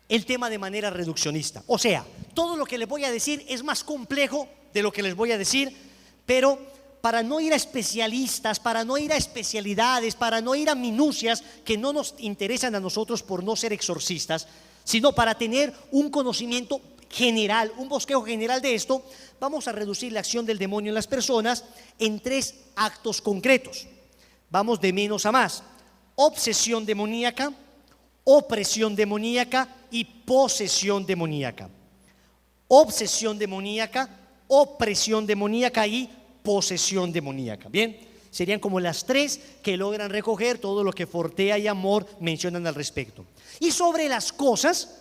el tema de manera reduccionista. O sea, todo lo que les voy a decir es más complejo de lo que les voy a decir, pero para no ir a especialistas, para no ir a especialidades, para no ir a minucias que no nos interesan a nosotros por no ser exorcistas, sino para tener un conocimiento general, un bosquejo general de esto, vamos a reducir la acción del demonio en las personas en 3 actos concretos. Vamos de menos a más: obsesión demoníaca, opresión demoníaca y posesión demoníaca. Obsesión demoníaca, opresión demoníaca y posesión demoníaca. Bien, serían como las 3 que logran recoger todo lo que Fortea y Amor mencionan al respecto. Y sobre las cosas,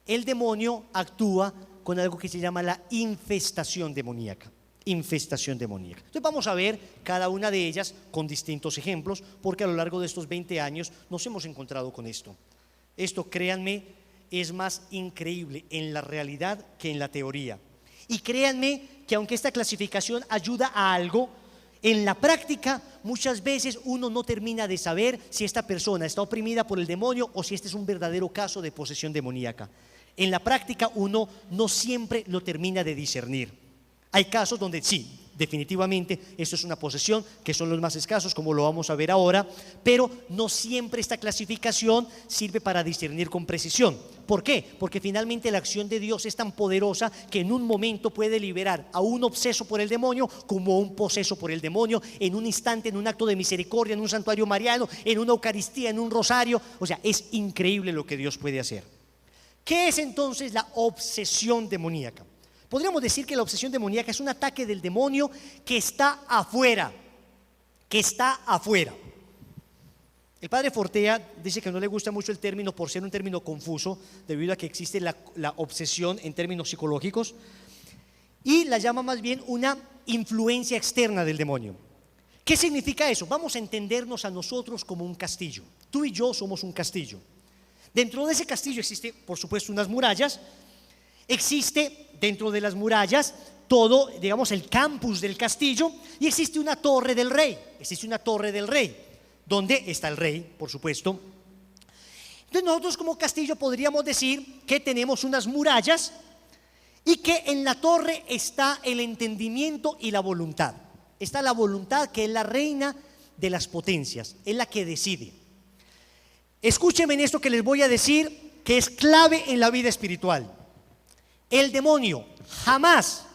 el demonio actúa con algo que se llama la infestación demoníaca. Infestación demoníaca. Entonces vamos a ver cada una de ellas con distintos ejemplos, porque a lo largo de estos 20 años nos hemos encontrado con esto. Esto, créanme, es más increíble en la realidad que en la teoría. Y créanme que aunque esta clasificación ayuda a algo, en la práctica muchas veces uno no termina de saber si esta persona está oprimida por el demonio o si este es un verdadero caso de posesión demoníaca. En la práctica uno no siempre lo termina de discernir. Hay casos donde sí, definitivamente esto es una posesión, que son los más escasos, como lo vamos a ver ahora, pero no siempre esta clasificación sirve para discernir con precisión. ¿Por qué? Porque finalmente la acción de Dios es tan poderosa que en un momento puede liberar a un obseso por el demonio como a un poseso por el demonio, en un instante, en un acto de misericordia, en un santuario mariano, en una Eucaristía, en un rosario. O sea, es increíble lo que Dios puede hacer. ¿Qué es entonces la obsesión demoníaca? Podríamos decir que la obsesión demoníaca es un ataque del demonio que está afuera, El padre Fortea dice que no le gusta mucho el término por ser un término confuso, debido a que existe la obsesión en términos psicológicos, y la llama más bien una influencia externa del demonio. ¿Qué significa eso? Vamos a entendernos a nosotros como un castillo. Tú y yo somos un castillo. Dentro de ese castillo existe, por supuesto, unas murallas. Existe dentro de las murallas todo, digamos, el campus del castillo, y existe una torre del rey. Donde está el rey, por supuesto. Entonces nosotros como castillo podríamos decir que tenemos unas murallas y que en la torre está el entendimiento y la voluntad. Está la voluntad, que es la reina de las potencias, es la que decide. Escúchenme en esto que les voy a decir, que es clave en la vida espiritual. El demonio jamás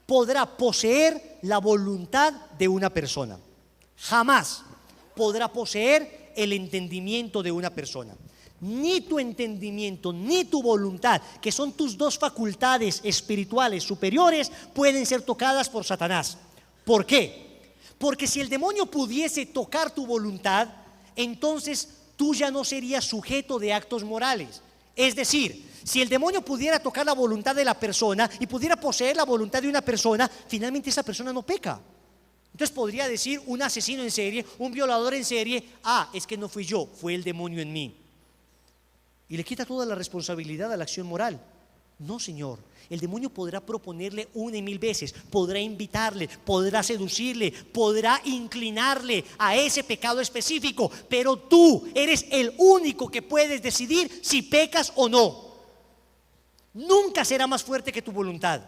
podrá poseer la voluntad de una persona. Jamás podrá poseer el entendimiento de una persona. Ni tu entendimiento ni tu voluntad, que son tus 2 facultades espirituales superiores, pueden ser tocadas por Satanás. ¿Por qué? Porque si el demonio pudiese tocar tu voluntad, entonces tú ya no serías sujeto de actos morales. Es decir, si el demonio pudiera tocar la voluntad de la persona y pudiera poseer la voluntad de una persona, finalmente esa persona no peca. Entonces podría decir un asesino en serie, un violador en serie: es que no fui yo, fue el demonio en mí. Y le quita toda la responsabilidad a la acción moral. No, señor. El demonio podrá proponerle 1 y 1000 veces, podrá invitarle, podrá seducirle, podrá inclinarle a ese pecado específico, pero tú eres el único que puedes decidir si pecas o no. Nunca será más fuerte que tu voluntad.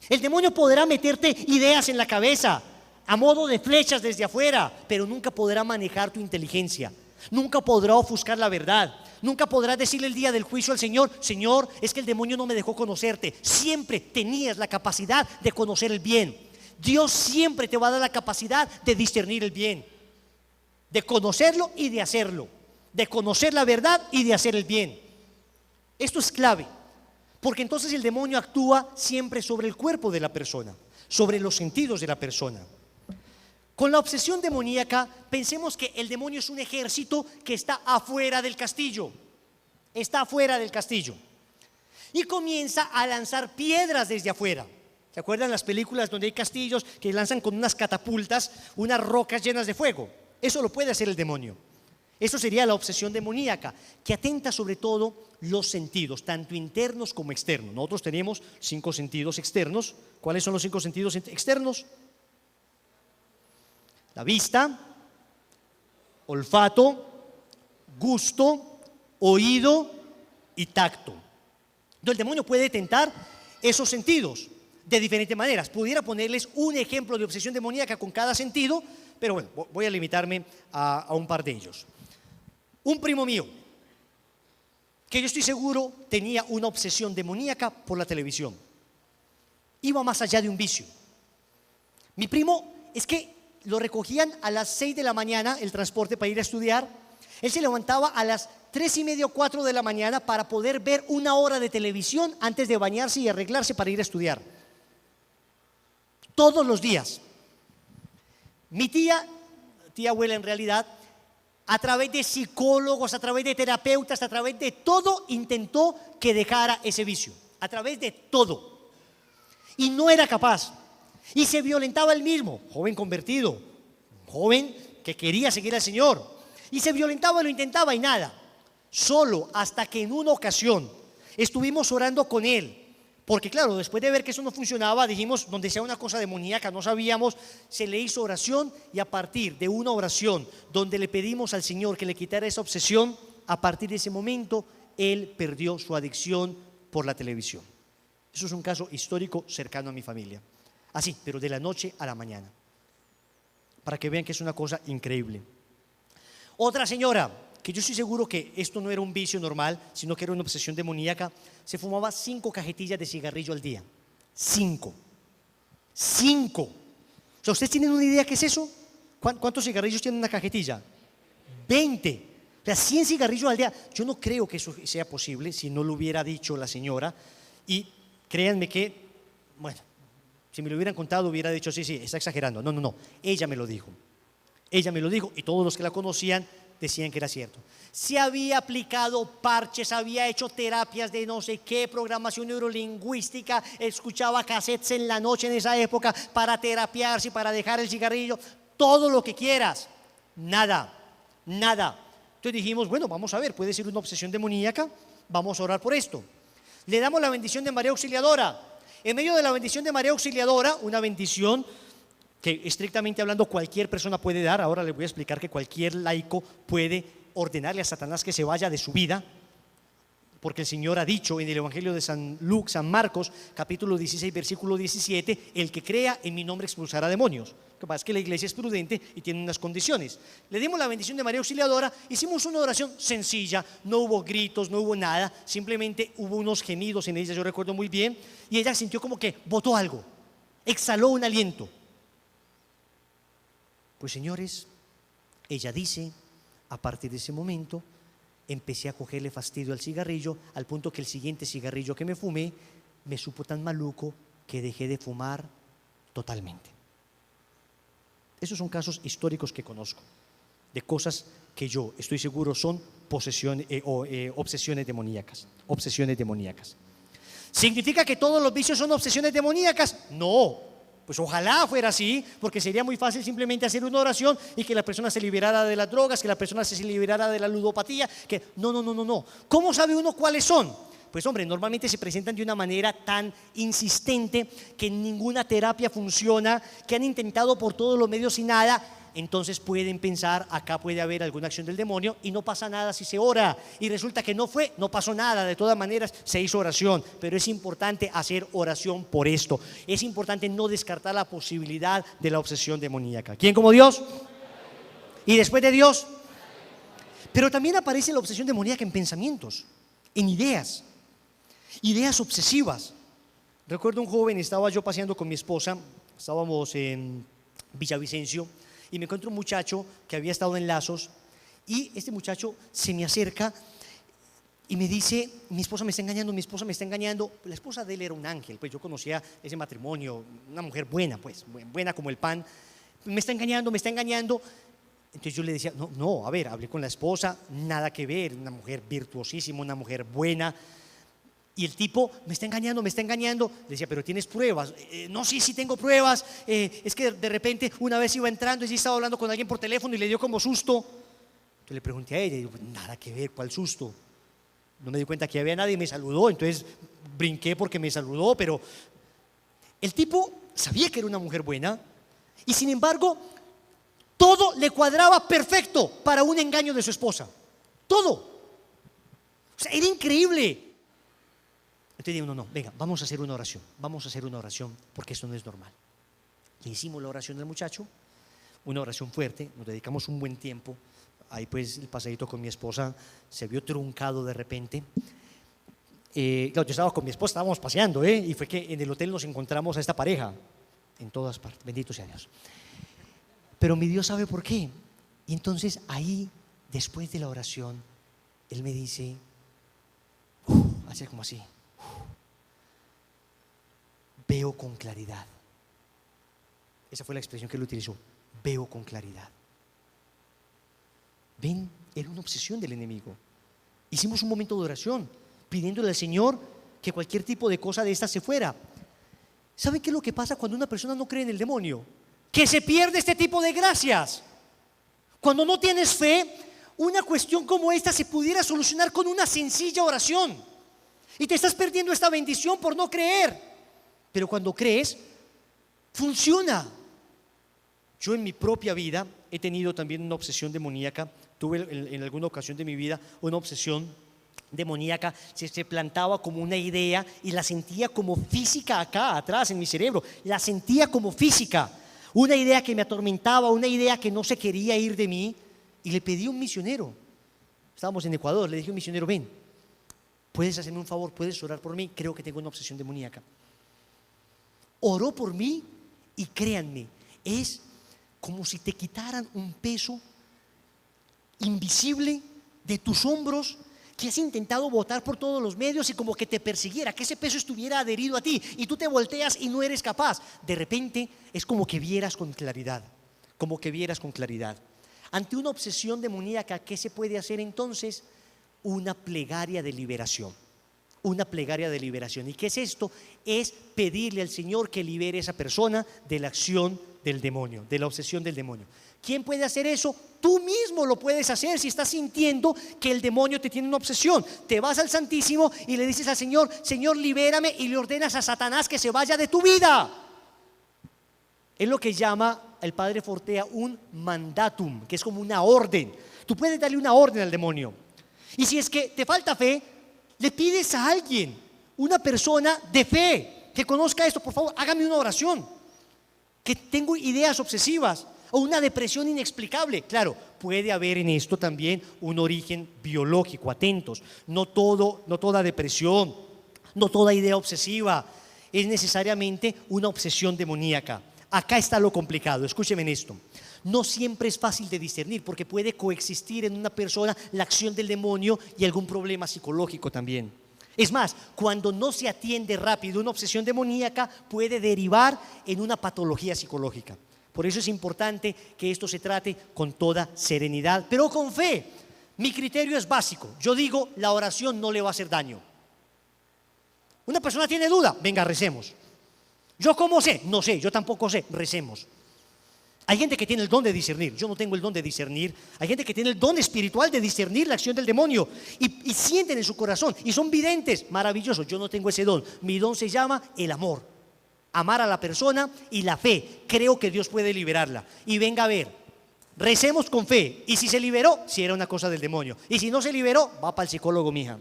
El demonio podrá meterte ideas en la cabeza a modo de flechas desde afuera, pero nunca podrá manejar tu inteligencia. Nunca podrá ofuscar la verdad. Nunca podrás decirle el día del juicio al Señor: Señor, es que el demonio no me dejó conocerte. Siempre tenías la capacidad de conocer el bien. Dios siempre te va a dar la capacidad de discernir el bien, de conocerlo y de hacerlo, de conocer la verdad y de hacer el bien. Esto es clave, porque entonces el demonio actúa siempre sobre el cuerpo de la persona, sobre los sentidos de la persona. Con la obsesión demoníaca, pensemos que el demonio es un ejército que está afuera del castillo. Está afuera del castillo. Y comienza a lanzar piedras desde afuera. ¿Se acuerdan las películas donde hay castillos que lanzan con unas catapultas unas rocas llenas de fuego? Eso lo puede hacer el demonio. Eso sería la obsesión demoníaca, que atenta sobre todo los sentidos, tanto internos como externos. Nosotros tenemos 5 sentidos externos. ¿Cuáles son los 5 sentidos externos? La vista, olfato, gusto, oído y tacto. Entonces el demonio puede tentar esos sentidos de diferentes maneras. Pudiera ponerles un ejemplo de obsesión demoníaca con cada sentido, pero bueno, voy a limitarme a un par de ellos. Un primo mío, que yo estoy seguro tenía una obsesión demoníaca por la televisión. Iba más allá de un vicio. Mi primo es que lo recogían a las 6 de la mañana, el transporte para ir a estudiar. Él se levantaba a las 3:30 o 4 de la mañana para poder ver 1 hora de televisión antes de bañarse y arreglarse para ir a estudiar. Todos los días. Mi tía abuela en realidad, a través de psicólogos, a través de terapeutas, a través de todo, intentó que dejara ese vicio. A través de todo. Y no era capaz. Y se violentaba él mismo, joven convertido, joven que quería seguir al Señor. Y se violentaba y lo intentaba y nada. Solo hasta que en una ocasión estuvimos orando con él. Porque claro, después de ver que eso no funcionaba, dijimos, donde sea una cosa demoníaca, no sabíamos, se le hizo oración y a partir de una oración donde le pedimos al Señor que le quitara esa obsesión, a partir de ese momento, él perdió su adicción por la televisión. Eso es un caso histórico cercano a mi familia. Así, pero de la noche a la mañana. Para que vean que es una cosa increíble. Otra señora, que yo estoy seguro que esto no era un vicio normal, sino que era una obsesión demoníaca, se fumaba 5 cajetillas de cigarrillo al día. 5. 5. O sea, ¿ustedes tienen una idea qué es eso? ¿Cuántos cigarrillos tiene una cajetilla? 20. O sea, 100 cigarrillos al día. Yo no creo que eso sea posible si no lo hubiera dicho la señora. Y créanme que, bueno, si me lo hubieran contado hubiera dicho, sí, está exagerando. No. Ella me lo dijo. Ella me lo dijo y todos los que la conocían decían que era cierto. Se había aplicado parches, había hecho terapias de no sé qué, programación neurolingüística, escuchaba cassettes en la noche en esa época para terapiarse, para dejar el cigarrillo, todo lo que quieras. Nada. Entonces dijimos, bueno, vamos a ver, puede ser una obsesión demoníaca, vamos a orar por esto. Le damos la bendición de María Auxiliadora. En medio de la bendición de María Auxiliadora, una bendición que estrictamente hablando cualquier persona puede dar. Ahora les voy a explicar que cualquier laico puede ordenarle a Satanás que se vaya de su vida, porque el Señor ha dicho en el Evangelio de San Marcos, capítulo 16, versículo 17, el que crea en mi nombre expulsará demonios. Lo que pasa es que la iglesia es prudente y tiene unas condiciones. Le dimos la bendición de María Auxiliadora, hicimos una oración sencilla, no hubo gritos, no hubo nada, simplemente hubo unos gemidos en ella, yo recuerdo muy bien, y ella sintió como que botó algo, exhaló un aliento. Pues señores, ella dice, a partir de ese momento empecé a cogerle fastidio al cigarrillo, al punto que el siguiente cigarrillo que me fumé me supo tan maluco que dejé de fumar totalmente. Esos son casos históricos que conozco, de cosas que yo estoy seguro son obsesiones demoníacas. ¿Significa que todos los vicios son obsesiones demoníacas? No. Pues ojalá fuera así, porque sería muy fácil simplemente hacer una oración y que la persona se liberara de las drogas, que la persona se liberara de la ludopatía, que no. ¿Cómo sabe uno cuáles son? Pues hombre, normalmente se presentan de una manera tan insistente que ninguna terapia funciona, que han intentado por todos los medios y nada. Entonces pueden pensar, acá puede haber alguna acción del demonio y no pasa nada si se ora. Y resulta que no pasó nada, de todas maneras se hizo oración. Pero es importante hacer oración por esto. Es importante no descartar la posibilidad de la obsesión demoníaca. ¿Quién como Dios? ¿Y después de Dios? Pero también aparece la obsesión demoníaca en pensamientos, en ideas obsesivas. Recuerdo un joven, estaba yo paseando con mi esposa, estábamos en Villavicencio, y me encuentro un muchacho que había estado en Lazos, y este muchacho se me acerca y me dice, mi esposa me está engañando. La esposa de él era un ángel, pues yo conocía ese matrimonio, una mujer buena, pues buena como el pan. Me está engañando. Entonces yo le decía, no, a ver, hablé con la esposa, nada que ver, una mujer virtuosísima, una mujer buena. Y el tipo me está engañando. Le decía, pero ¿tienes pruebas? No, sí tengo pruebas. Es que de repente una vez iba entrando y sí estaba hablando con alguien por teléfono y le dio como susto. Entonces le pregunté a ella y digo, nada que ver, ¿cuál susto? No me di cuenta que había nadie y me saludó, entonces brinqué porque me saludó, pero el tipo sabía que era una mujer buena y sin embargo todo le cuadraba perfecto para un engaño de su esposa. Todo. O sea, era increíble. Entonces digo, no, venga, vamos a hacer una oración, porque esto no es normal. Le hicimos la oración al muchacho, una oración fuerte, nos dedicamos un buen tiempo. Ahí pues el paseíto con mi esposa se vio truncado de repente. Claro, yo estaba con mi esposa, estábamos paseando, y fue que en el hotel nos encontramos a esta pareja, en todas partes, bendito sea Dios. Pero mi Dios sabe por qué. Y entonces ahí, después de la oración, Él me dice, hace como así, veo con claridad. Esa fue la expresión que Él utilizó, veo con claridad. Ven, era una obsesión del enemigo. Hicimos un momento de oración, pidiéndole al Señor que cualquier tipo de cosa de esta se fuera. ¿Saben qué es lo que pasa cuando una persona no cree en el demonio? Que se pierde este tipo de gracias. Cuando no tienes fe, una cuestión como esta se pudiera solucionar con una sencilla oración. Y te estás perdiendo esta bendición por no creer. Pero cuando crees, funciona. Yo en mi propia vida he tenido también una obsesión demoníaca. Tuve en alguna ocasión de mi vida una obsesión demoníaca. Se plantaba como una idea y la sentía como física acá atrás en mi cerebro. La sentía como física. Una idea que me atormentaba, una idea que no se quería ir de mí. Y le pedí a un misionero. Estábamos en Ecuador. Le dije a un misionero, ven, ¿puedes hacerme un favor? ¿Puedes orar por mí? Creo que tengo una obsesión demoníaca. Oró por mí y créanme, es como si te quitaran un peso invisible de tus hombros que has intentado botar por todos los medios y como que te persiguiera, que ese peso estuviera adherido a ti y tú te volteas y no eres capaz. De repente es como que vieras con claridad, como que vieras con claridad. Ante una obsesión demoníaca, ¿qué se puede hacer entonces? Una plegaria de liberación. Una plegaria de liberación. ¿Y qué es esto? Es pedirle al Señor que libere a esa persona de la acción del demonio, de la obsesión del demonio. ¿Quién puede hacer eso? Tú mismo lo puedes hacer si estás sintiendo que el demonio te tiene una obsesión. Te vas al Santísimo y le dices al Señor, Señor, libérame, y le ordenas a Satanás que se vaya de tu vida. Es lo que llama el Padre Fortea un mandatum, que es como una orden. Tú puedes darle una orden al demonio. Y si es que te falta fe, le pides a alguien, una persona de fe, que conozca esto, por favor, hágame una oración, que tengo ideas obsesivas o una depresión inexplicable. Claro, puede haber en esto también un origen biológico, atentos. No toda depresión, no toda idea obsesiva es necesariamente una obsesión demoníaca. Acá está lo complicado, escúcheme en esto. No siempre es fácil de discernir porque puede coexistir en una persona la acción del demonio y algún problema psicológico también. Es más, cuando no se atiende rápido una obsesión demoníaca puede derivar en una patología psicológica. Por eso es importante que esto se trate con toda serenidad, pero con fe. Mi criterio es básico. Yo digo, la oración no le va a hacer daño. Una persona tiene duda, venga, recemos. ¿Yo cómo sé? No sé, yo tampoco sé, recemos. Hay gente que tiene el don de discernir, yo no tengo el don de discernir. Hay gente que tiene el don espiritual de discernir la acción del demonio y sienten en su corazón y son videntes, maravilloso. Yo no tengo ese don, mi don se llama el amor, amar a la persona y la fe. Creo que Dios puede liberarla y venga a ver, recemos con fe y si se liberó, si era una cosa del demonio, y si no se liberó, va para el psicólogo, mija.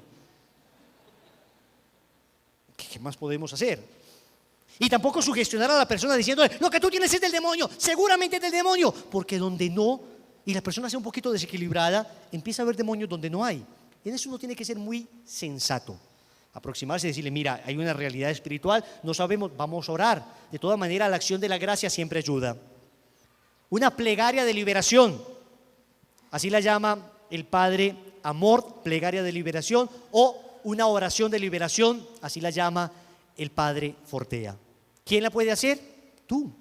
¿Qué más podemos hacer? Y tampoco sugestionar a la persona diciendo, lo que tú tienes es del demonio, seguramente es del demonio, porque donde no, y la persona sea un poquito desequilibrada, empieza a haber demonios donde no hay. En eso uno tiene que ser muy sensato, aproximarse y decirle, mira, hay una realidad espiritual, no sabemos, vamos a orar. De todas maneras, la acción de la gracia siempre ayuda. Una plegaria de liberación, así la llama el Padre Amor, plegaria de liberación, o una oración de liberación, así la llama el Padre Fortea. ¿Quién la puede hacer? Tú.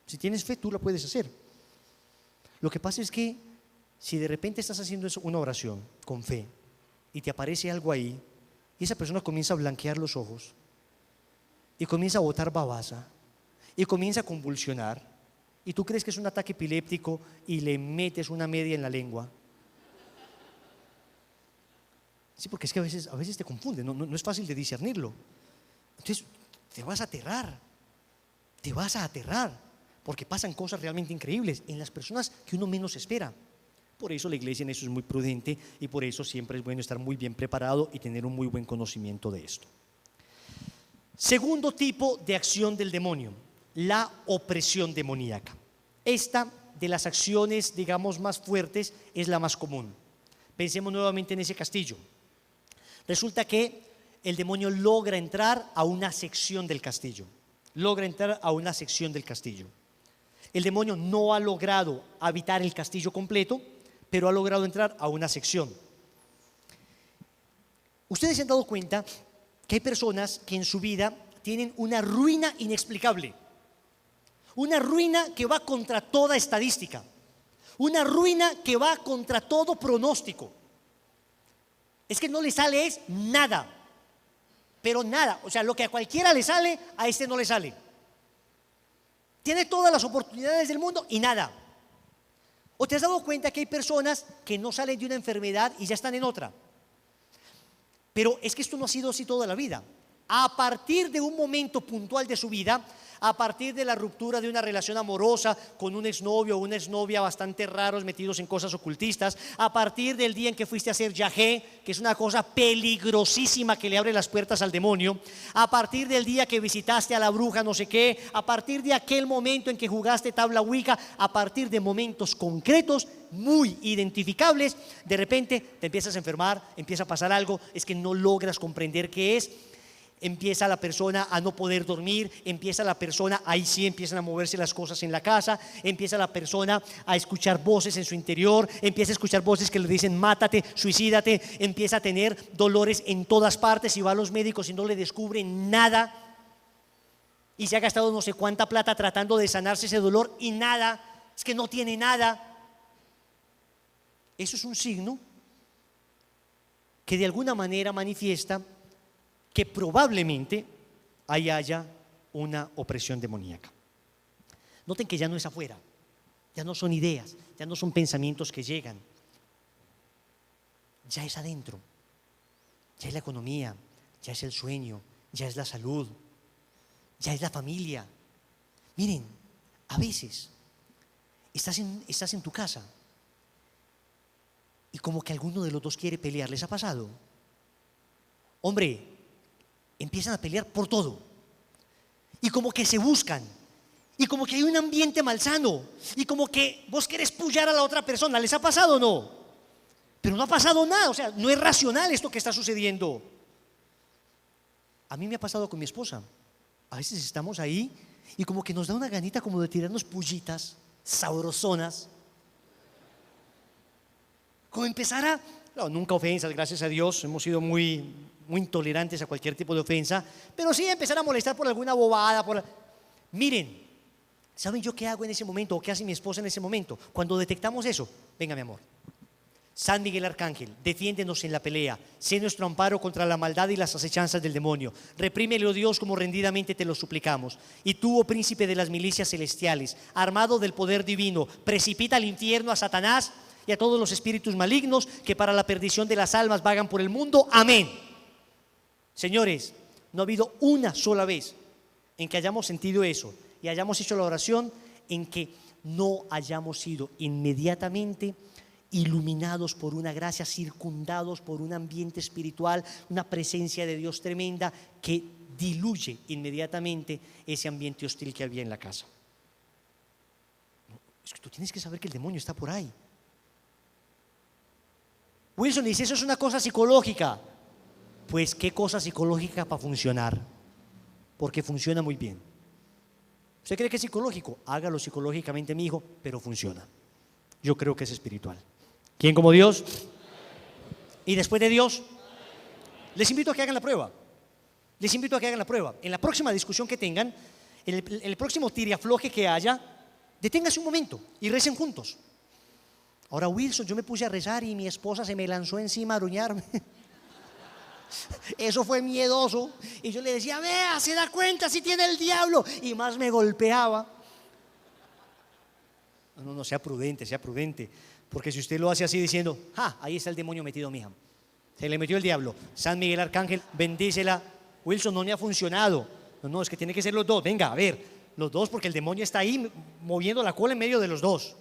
Si tienes fe, tú la puedes hacer. Lo que pasa es que si de repente estás haciendo una oración con fe y te aparece algo ahí y esa persona comienza a blanquear los ojos y comienza a botar babasa y comienza a convulsionar y tú crees que es un ataque epiléptico y le metes una media en la lengua. Sí, porque es que a veces te confunde, no es fácil de discernirlo. Entonces te vas a aterrar, porque pasan cosas realmente increíbles en las personas que uno menos espera. Por eso la iglesia en eso es muy prudente y por eso siempre es bueno estar muy bien preparado y tener un muy buen conocimiento de esto. Segundo tipo de acción del demonio, la opresión demoníaca. Esta de las acciones, digamos, más fuertes es la más común. Pensemos nuevamente en ese castillo. Resulta que el demonio logra entrar a una sección del castillo. El demonio no ha logrado habitar el castillo completo, pero ha logrado entrar a una sección. Ustedes se han dado cuenta que hay personas que en su vida tienen una ruina inexplicable, una ruina que va contra toda estadística, una ruina que va contra todo pronóstico. Es que no le sale es nada, pero nada. O sea, lo que a cualquiera le sale, a este no le sale. Tiene todas las oportunidades del mundo y nada. ¿O te has dado cuenta que hay personas que no salen de una enfermedad y ya están en otra? Pero es que esto no ha sido así toda la vida. A partir de un momento puntual de su vida, a partir de la ruptura de una relación amorosa con un exnovio o una exnovia bastante raros metidos en cosas ocultistas, a partir del día en que fuiste a hacer yagé, que es una cosa peligrosísima que le abre las puertas al demonio, a partir del día que visitaste a la bruja no sé qué, a partir de aquel momento en que jugaste tabla ouija, a partir de momentos concretos muy identificables, de repente te empiezas a enfermar, empieza a pasar algo, es que no logras comprender qué es. Empieza la persona a no poder dormir, empieza la persona, ahí sí empiezan a moverse las cosas en la casa, empieza la persona a escuchar voces en su interior, empieza a escuchar voces que le dicen mátate, suicídate, empieza a tener dolores en todas partes y va a los médicos y no le descubren nada y se ha gastado no sé cuánta plata tratando de sanarse ese dolor y nada, es que no tiene nada. Eso es un signo que de alguna manera manifiesta que probablemente ahí haya una opresión demoníaca. Noten que ya no es afuera, ya no son ideas, ya no son pensamientos que llegan, ya es adentro, ya es la economía, ya es el sueño, ya es la salud, ya es la familia. Miren, a veces estás en tu casa y como que alguno de los dos quiere pelear. ¿Les ha pasado? Hombre, empiezan a pelear por todo y como que se buscan y como que hay un ambiente malsano y como que vos querés pullar a la otra persona. ¿Les ha pasado o no? Pero no ha pasado nada, o sea, no es racional esto que está sucediendo. A mí me ha pasado con mi esposa. A veces estamos ahí y como que nos da una ganita como de tirarnos pullitas sabrosonas, como empezar a, no, nunca ofensas, gracias a Dios, hemos sido muy intolerantes a cualquier tipo de ofensa, pero sí empezar a molestar por alguna bobada. Miren, ¿saben yo qué hago en ese momento o qué hace mi esposa en ese momento? Cuando detectamos eso, venga mi amor, San Miguel Arcángel, defiéndenos en la pelea, sé nuestro amparo contra la maldad y las acechanzas del demonio, reprímelo Dios como rendidamente te lo suplicamos, y tú, oh príncipe de las milicias celestiales, armado del poder divino, precipita al infierno a Satanás y a todos los espíritus malignos que para la perdición de las almas vagan por el mundo, amén. Señores, no ha habido una sola vez en que hayamos sentido eso y hayamos hecho la oración en que no hayamos sido inmediatamente iluminados por una gracia, circundados por un ambiente espiritual, una presencia de Dios tremenda que diluye inmediatamente ese ambiente hostil que había en la casa. Es que tú tienes que saber que el demonio está por ahí. Wilson dice, eso es una cosa psicológica. Pues qué cosa psicológica para funcionar, porque funciona muy bien. ¿Usted cree que es psicológico? Hágalo psicológicamente, mi hijo, pero funciona. Yo creo que es espiritual. ¿Quién como Dios? ¿Y después de Dios? Les invito a que hagan la prueba. Les invito a que hagan la prueba. En la próxima discusión que tengan, en el próximo tiriafloje que haya, deténgase un momento y recen juntos. Ahora, Wilson, yo me puse a rezar y mi esposa se me lanzó encima a aruñarme. Eso fue miedoso y yo le decía, vea, se da cuenta si tiene el diablo, y más me golpeaba. No, sea prudente, porque si usted lo hace así diciendo, ahí está el demonio metido, mija, se le metió el diablo, San Miguel Arcángel, bendícela. Wilson, no me ha funcionado. No, es que tiene que ser los dos. Venga, a ver, los dos, porque el demonio está ahí moviendo la cola en medio de los dos.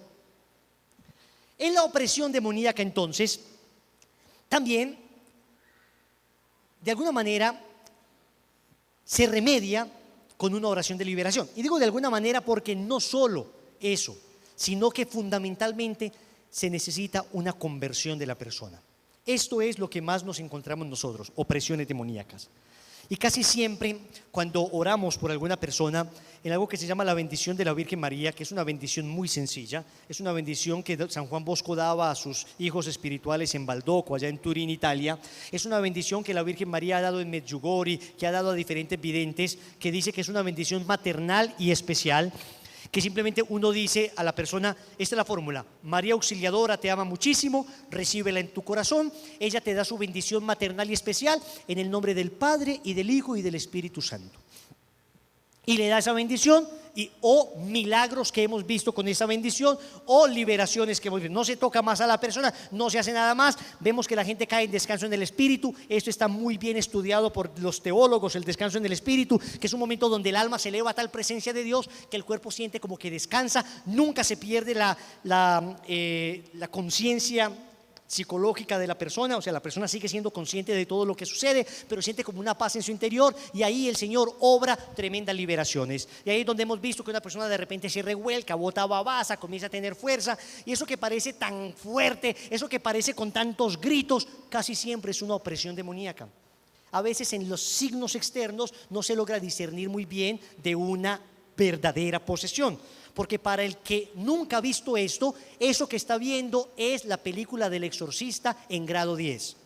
En la opresión demoníaca, entonces, también, de alguna manera, se remedia con una oración de liberación. Y digo de alguna manera porque no solo eso, sino que fundamentalmente se necesita una conversión de la persona. Esto es lo que más nos encontramos nosotros, opresiones demoníacas. Y casi siempre cuando oramos por alguna persona, en algo que se llama la bendición de la Virgen María, que es una bendición muy sencilla, es una bendición que San Juan Bosco daba a sus hijos espirituales en Baldoco, allá en Turín, Italia. Es una bendición que la Virgen María ha dado en Medjugorje, que ha dado a diferentes videntes, que dice que es una bendición maternal y especial, que simplemente uno dice a la persona, esta es la fórmula: María Auxiliadora te ama muchísimo, recíbela en tu corazón, ella te da su bendición maternal y especial en el nombre del Padre y del Hijo y del Espíritu Santo. Y le da esa bendición, y o milagros que hemos visto con esa bendición, o liberaciones que hemos visto. No se toca más a la persona, no se hace nada más, vemos que la gente cae en descanso en el Espíritu. Esto está muy bien estudiado por los teólogos, el descanso en el Espíritu, que es un momento donde el alma se eleva a tal presencia de Dios que el cuerpo siente como que descansa, nunca se pierde la conciencia psicológica de la persona, o sea, la persona sigue siendo consciente de todo lo que sucede, pero siente como una paz en su interior, y ahí el Señor obra tremendas liberaciones. Y ahí es donde hemos visto que una persona de repente se revuelca, bota babasa, comienza a tener fuerza, y eso que parece tan fuerte, eso que parece con tantos gritos, casi siempre es una opresión demoníaca. A veces en los signos externos no se logra discernir muy bien de una verdadera posesión, porque para el que nunca ha visto esto, eso que está viendo es la película del exorcista en grado 10.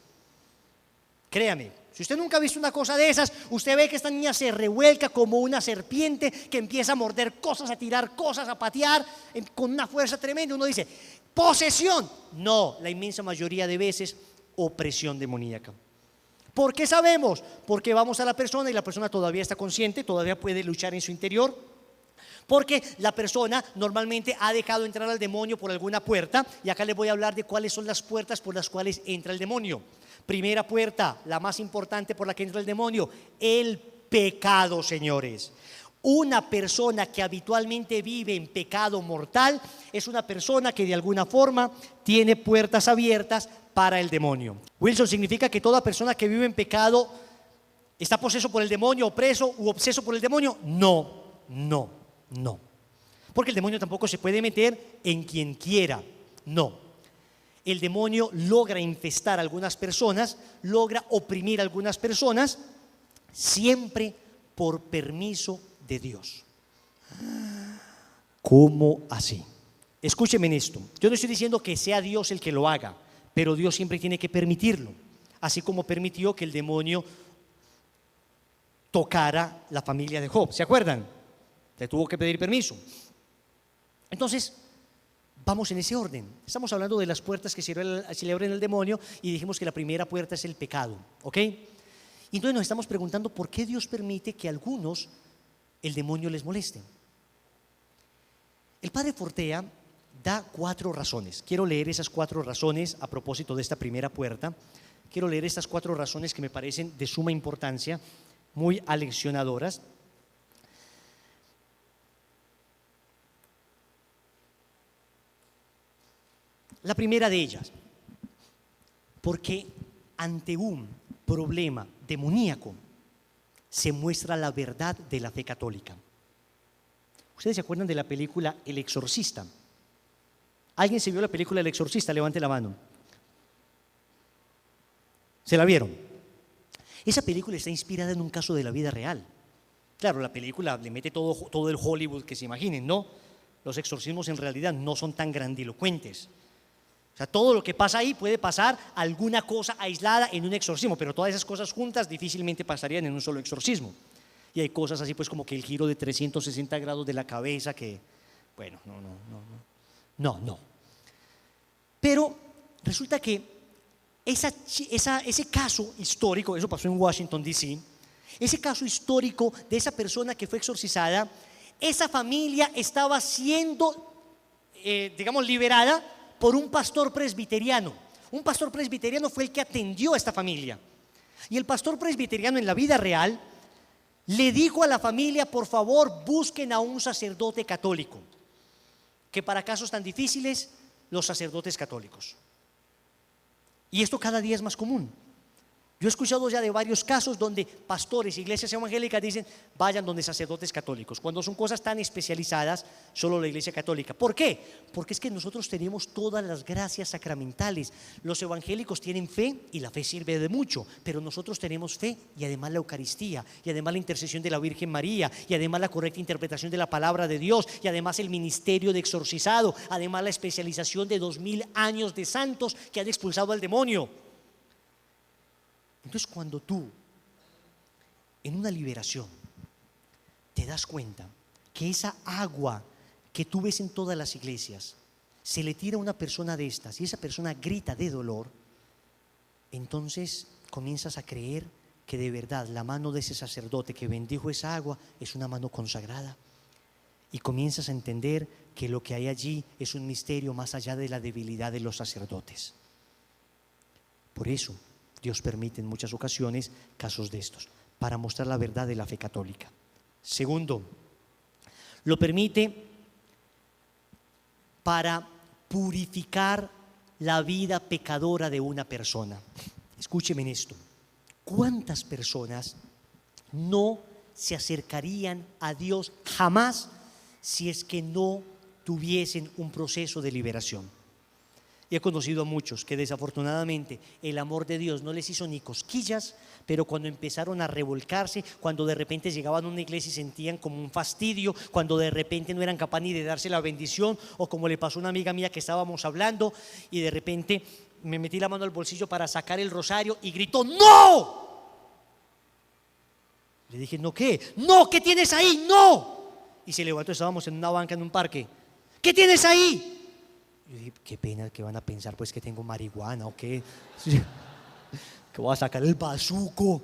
Créame, si usted nunca ha visto una cosa de esas, usted ve que esta niña se revuelca como una serpiente que empieza a morder cosas, a tirar cosas, a patear con una fuerza tremenda. Uno dice, posesión. No, la inmensa mayoría de veces, opresión demoníaca. ¿Por qué sabemos? Porque vamos a la persona y la persona todavía está consciente, todavía puede luchar en su interior. Porque la persona normalmente ha dejado entrar al demonio por alguna puerta, y acá les voy a hablar de cuáles son las puertas por las cuales entra el demonio. Primera puerta, la más importante por la que entra el demonio: el pecado, señores. Una persona que habitualmente vive en pecado mortal es una persona que de alguna forma tiene puertas abiertas para el demonio. Wilson, ¿significa que toda persona que vive en pecado está poseso por el demonio, opreso u obseso por el demonio? No. Porque el demonio tampoco se puede meter en quien quiera. No. El demonio logra infestar a algunas personas, logra oprimir a algunas personas, siempre por permiso de Dios. ¿Cómo así? Escúcheme en esto. Yo no estoy diciendo que sea Dios el que lo haga, pero Dios siempre tiene que permitirlo. Así como permitió que el demonio tocara la familia de Job. ¿Se acuerdan? Le tuvo que pedir permiso. Entonces, vamos en ese orden. Estamos hablando de las puertas que se le abren al demonio, y dijimos que la primera puerta es el pecado, ¿ok? Y entonces nos estamos preguntando por qué Dios permite que a algunos el demonio les moleste. El padre Fortea da 4 razones. Quiero leer esas 4 razones a propósito de esta primera puerta. Quiero leer estas 4 razones que me parecen de suma importancia, muy aleccionadoras. La primera de ellas, porque ante un problema demoníaco se muestra la verdad de la fe católica. ¿Ustedes se acuerdan de la película El Exorcista? ¿Alguien se vio la película El Exorcista? Levante la mano. ¿Se la vieron? Esa película está inspirada en un caso de la vida real. Claro, la película le mete todo el Hollywood que se imaginen, ¿no? Los exorcismos en realidad no son tan grandilocuentes. O sea, todo lo que pasa ahí puede pasar alguna cosa aislada en un exorcismo, pero todas esas cosas juntas difícilmente pasarían en un solo exorcismo. Y hay cosas así pues como que el giro de 360 grados de la cabeza que, bueno, no. Pero resulta que ese caso histórico, eso pasó en Washington, D.C., ese caso histórico de esa persona que fue exorcizada, esa familia estaba siendo, liberada por un pastor presbiteriano. Un pastor presbiteriano fue el que atendió a esta familia. Y el pastor presbiteriano en la vida real le dijo a la familia: por favor, busquen a un sacerdote católico, que para casos tan difíciles los sacerdotes católicos. Y esto cada día es más común. Yo he escuchado ya de varios casos donde pastores, iglesias evangélicas dicen vayan donde sacerdotes católicos, cuando son cosas tan especializadas, solo la iglesia católica. ¿Por qué? Porque es que nosotros tenemos todas las gracias sacramentales. Los evangélicos tienen fe y la fe sirve de mucho, pero nosotros tenemos fe y además la Eucaristía, y además la intercesión de la Virgen María, y además la correcta interpretación de la palabra de Dios, y además el ministerio de exorcizado, además la especialización de 2000 años de santos que han expulsado al demonio. Entonces, cuando tú en una liberación te das cuenta que esa agua que tú ves en todas las iglesias se le tira a una persona de estas y esa persona grita de dolor, entonces comienzas a creer que de verdad la mano de ese sacerdote que bendijo esa agua es una mano consagrada, y comienzas a entender que lo que hay allí es un misterio más allá de la debilidad de los sacerdotes. Por eso Dios permite en muchas ocasiones casos de estos, para mostrar la verdad de la fe católica. Segundo, lo permite para purificar la vida pecadora de una persona. Escúcheme en esto. ¿Cuántas personas no se acercarían a Dios jamás si es que no tuviesen un proceso de liberación? Y he conocido a muchos que desafortunadamente el amor de Dios no les hizo ni cosquillas, pero cuando empezaron a revolcarse, cuando de repente llegaban a una iglesia y sentían como un fastidio, cuando de repente no eran capaces ni de darse la bendición, o como le pasó a una amiga mía que estábamos hablando y de repente me metí la mano al bolsillo para sacar el rosario y gritó ¡no! Le dije ¿no qué? ¡No! ¿Qué tienes ahí? ¡No! Y se levantó, estábamos en una banca en un parque. ¿Qué tienes ahí? Yo dije, qué pena, que van a pensar pues que tengo marihuana o qué, que voy a sacar el bazuco.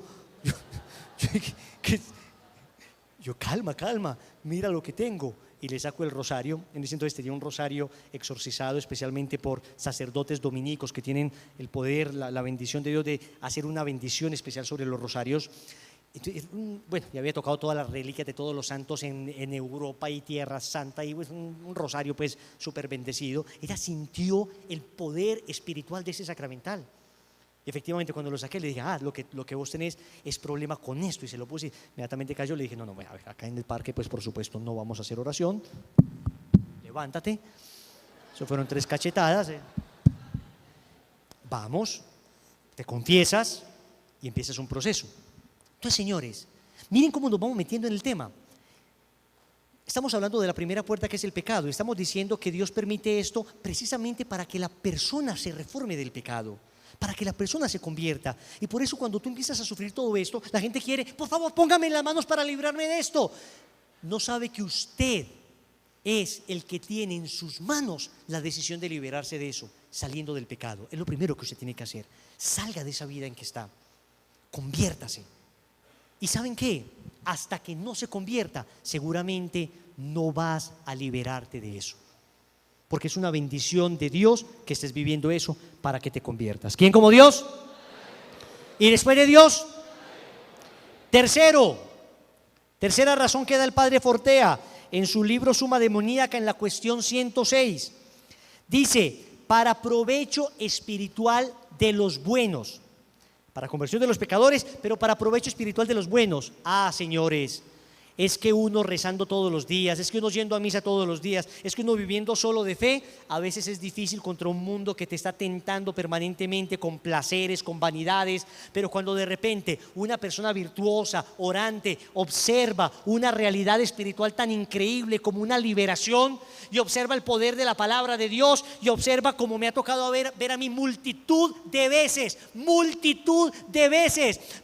Yo calma, mira lo que tengo. Y le saco el rosario. En ese entonces tenía un rosario exorcizado especialmente por sacerdotes dominicos que tienen el poder, la bendición de Dios de hacer una bendición especial sobre los rosarios. Entonces, bueno, ya había tocado todas las reliquias de todos los santos en Europa y Tierra Santa, y pues un rosario pues súper bendecido. Ella sintió el poder espiritual de ese sacramental. Y efectivamente cuando lo saqué le dije, lo que vos tenés es problema con esto, y se lo puse, inmediatamente cayó. Le dije, no, a ver, acá en el parque pues por supuesto no vamos a hacer oración, levántate. Eso fueron 3 cachetadas. Vamos, te confiesas y empiezas un proceso. Entonces, señores, miren cómo nos vamos metiendo en el tema. Estamos hablando de la primera puerta, que es el pecado, y estamos diciendo que Dios permite esto precisamente para que la persona se reforme del pecado, para que la persona se convierta. Y por eso cuando tú empiezas a sufrir todo esto, la gente quiere, por favor, póngame en las manos para librarme de esto. No sabe que usted es el que tiene en sus manos la decisión de liberarse de eso, saliendo del pecado. Es lo primero que usted tiene que hacer. Salga de esa vida en que está, conviértase. ¿Y saben qué? Hasta que no se convierta, seguramente no vas a liberarte de eso, porque es una bendición de Dios que estés viviendo eso para que te conviertas. ¿Quién como Dios? ¿Y después de Dios? Tercera razón que da el padre Fortea en su libro Suma Demoníaca, en la cuestión 106. Dice, para provecho espiritual de los buenos. Para conversión de los pecadores, pero para provecho espiritual de los buenos. Señores, es que uno rezando todos los días, es que uno yendo a misa todos los días, es que uno viviendo solo de fe, a veces es difícil contra un mundo que te está tentando permanentemente con placeres, con vanidades. Pero cuando de repente una persona virtuosa, orante, observa una realidad espiritual tan increíble como una liberación, y observa el poder de la palabra de Dios, y observa, como me ha tocado ver a mí multitud de veces,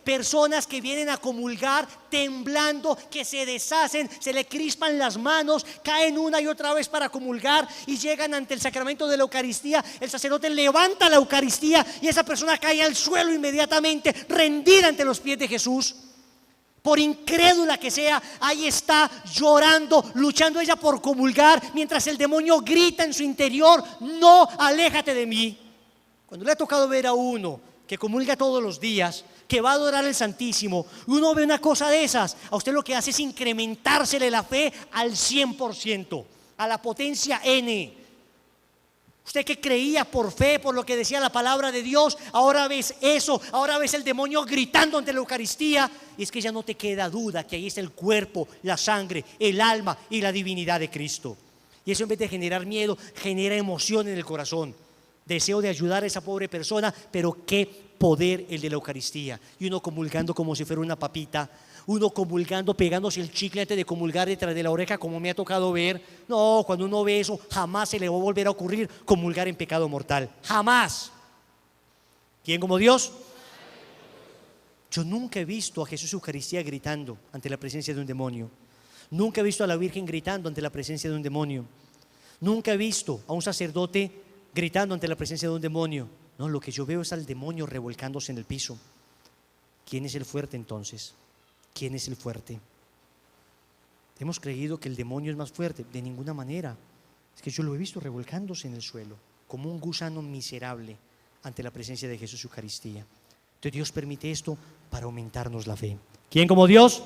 personas que vienen a comulgar temblando, que se deshacen, se le crispan las manos, caen una y otra vez para comulgar y llegan ante el sacramento de la Eucaristía. El sacerdote levanta la Eucaristía y esa persona cae al suelo inmediatamente, rendida ante los pies de Jesús. Por incrédula que sea, ahí está llorando, luchando ella por comulgar, mientras el demonio grita en su interior: no, aléjate de mí. Cuando le ha tocado ver a uno que comulga todos los días, que va a adorar al Santísimo, y uno ve una cosa de esas, a usted lo que hace es incrementársele la fe al 100%, a la potencia N. Usted que creía por fe, por lo que decía la palabra de Dios, ahora ves eso, ahora ves el demonio gritando ante la Eucaristía. Y es que ya no te queda duda que ahí está el cuerpo, la sangre, el alma y la divinidad de Cristo. Y eso, en vez de generar miedo, genera emoción en el corazón. Deseo de ayudar a esa pobre persona, pero qué poder el de la Eucaristía. Y uno comulgando como si fuera una papita, uno comulgando, pegándose el chicle antes de comulgar detrás de la oreja, como me ha tocado ver. No, cuando uno ve eso, jamás se le va a volver a ocurrir comulgar en pecado mortal. Jamás. ¿Quién como Dios? Yo nunca he visto a Jesús Eucaristía gritando ante la presencia de un demonio. Nunca he visto a la Virgen gritando ante la presencia de un demonio. Nunca he visto a un sacerdote gritando ante la presencia de un demonio. No, lo que yo veo es al demonio revolcándose en el piso. ¿Quién es el fuerte entonces? ¿Quién es el fuerte? Hemos creído que el demonio es más fuerte. De ninguna manera. Es que yo lo he visto revolcándose en el suelo, como un gusano miserable ante la presencia de Jesús Eucaristía. Entonces Dios permite esto para aumentarnos la fe. ¿Quién como Dios?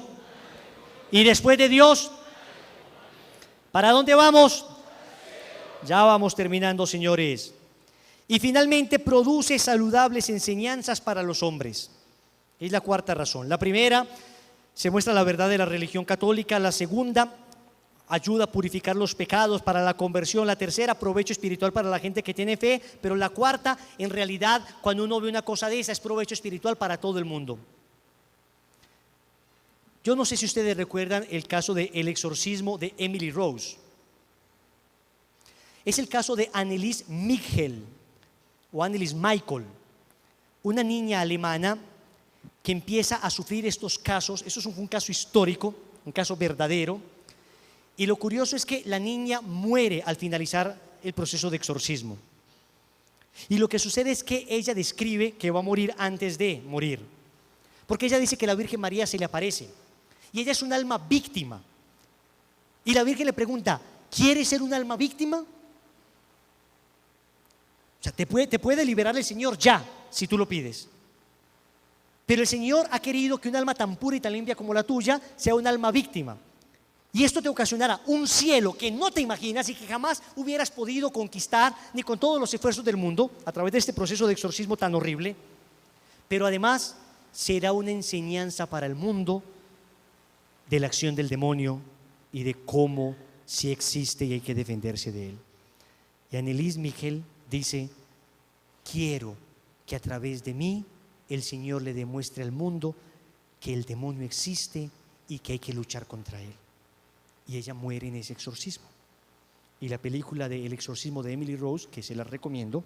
Y después de Dios, ¿para dónde vamos? Ya vamos terminando, señores. Y finalmente produce saludables enseñanzas para los hombres. Es la cuarta razón. La primera, se muestra la verdad de la religión católica. La segunda, ayuda a purificar los pecados para la conversión. La tercera, provecho espiritual para la gente que tiene fe. Pero la cuarta, en realidad, cuando uno ve una cosa de esa, es provecho espiritual para todo el mundo. Yo no sé si ustedes recuerdan el caso del exorcismo de Emily Rose. Es el caso de Anneliese Michel o Anneliese Michael, una niña alemana que empieza a sufrir estos casos. Eso es un caso histórico, un caso verdadero. Y lo curioso es que la niña muere al finalizar el proceso de exorcismo. Y lo que sucede es que ella describe que va a morir antes de morir, porque ella dice que la Virgen María se le aparece y ella es un alma víctima. Y la Virgen le pregunta: ¿quieres ser un alma víctima? O sea, te puede liberar el Señor ya, si tú lo pides. Pero el Señor ha querido que un alma tan pura y tan limpia como la tuya sea un alma víctima. Y esto te ocasionará un cielo que no te imaginas y que jamás hubieras podido conquistar ni con todos los esfuerzos del mundo a través de este proceso de exorcismo tan horrible. Pero además será una enseñanza para el mundo de la acción del demonio y de cómo sí existe y hay que defenderse de él. Y Anneliese Michel dice: quiero que a través de mí el Señor le demuestre al mundo que el demonio existe y que hay que luchar contra él. Y ella muere en ese exorcismo. Y la película de El exorcismo de Emily Rose, que se la recomiendo,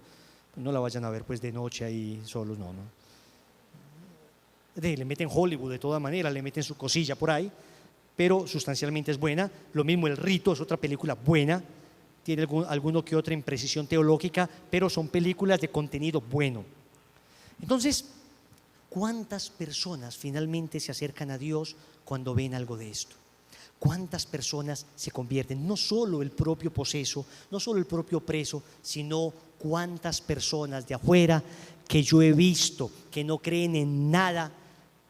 no la vayan a ver pues de noche ahí solos, no. Le meten Hollywood de toda manera, le meten su cosilla por ahí, pero sustancialmente es buena. Lo mismo El Rito, es otra película buena, tiene alguno que otra imprecisión teológica, pero son películas de contenido bueno. Entonces, ¿cuántas personas finalmente se acercan a Dios cuando ven algo de esto? ¿Cuántas personas se convierten? No solo el propio poseso, no solo el propio preso, sino cuántas personas de afuera que yo he visto que no creen en nada,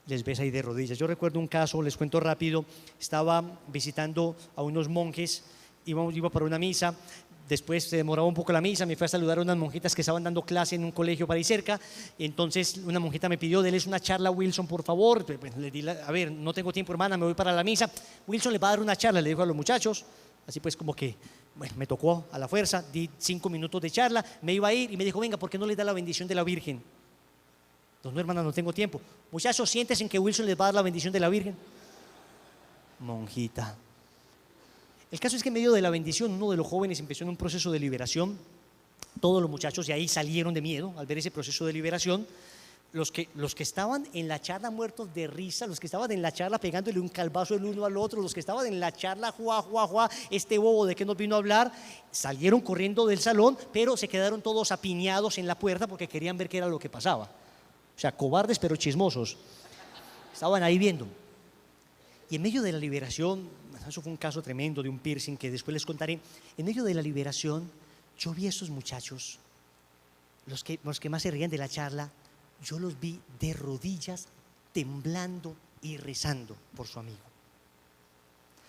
les ves ahí de rodillas. Yo recuerdo un caso, les cuento rápido. Estaba visitando a unos monjes, iba para una misa. Después se demoraba un poco la misa, me fui a saludar a unas monjitas que estaban dando clase en un colegio para ahí cerca. Entonces una monjita me pidió: déles una charla a Wilson, por favor. Pues le di a ver, no tengo tiempo, hermana, me voy para la misa. Wilson le va a dar una charla, le dijo a los muchachos. Así pues como que, bueno, me tocó a la fuerza, di 5 minutos de charla, me iba a ir y me dijo: venga, ¿por qué no le da la bendición de la Virgen? No, hermana, no tengo tiempo. Muchachos, siéntense en que Wilson les va a dar la bendición de la Virgen. Monjita. El caso es que en medio de la bendición, uno de los jóvenes empezó en un proceso de liberación. Todos los muchachos de ahí salieron de miedo al ver ese proceso de liberación. Los que estaban en la charla muertos de risa, los que estaban en la charla pegándole un calvazo el uno al otro, los que estaban en la charla, juá, este bobo de que nos vino a hablar, salieron corriendo del salón, pero se quedaron todos apiñados en la puerta porque querían ver qué era lo que pasaba. O sea, cobardes pero chismosos. Estaban ahí viendo. Y en medio de la liberación, eso fue un caso tremendo de un piercing que después les contaré. En medio de la liberación, yo vi a esos muchachos, los que más se reían de la charla, yo los vi de rodillas, temblando y rezando por su amigo.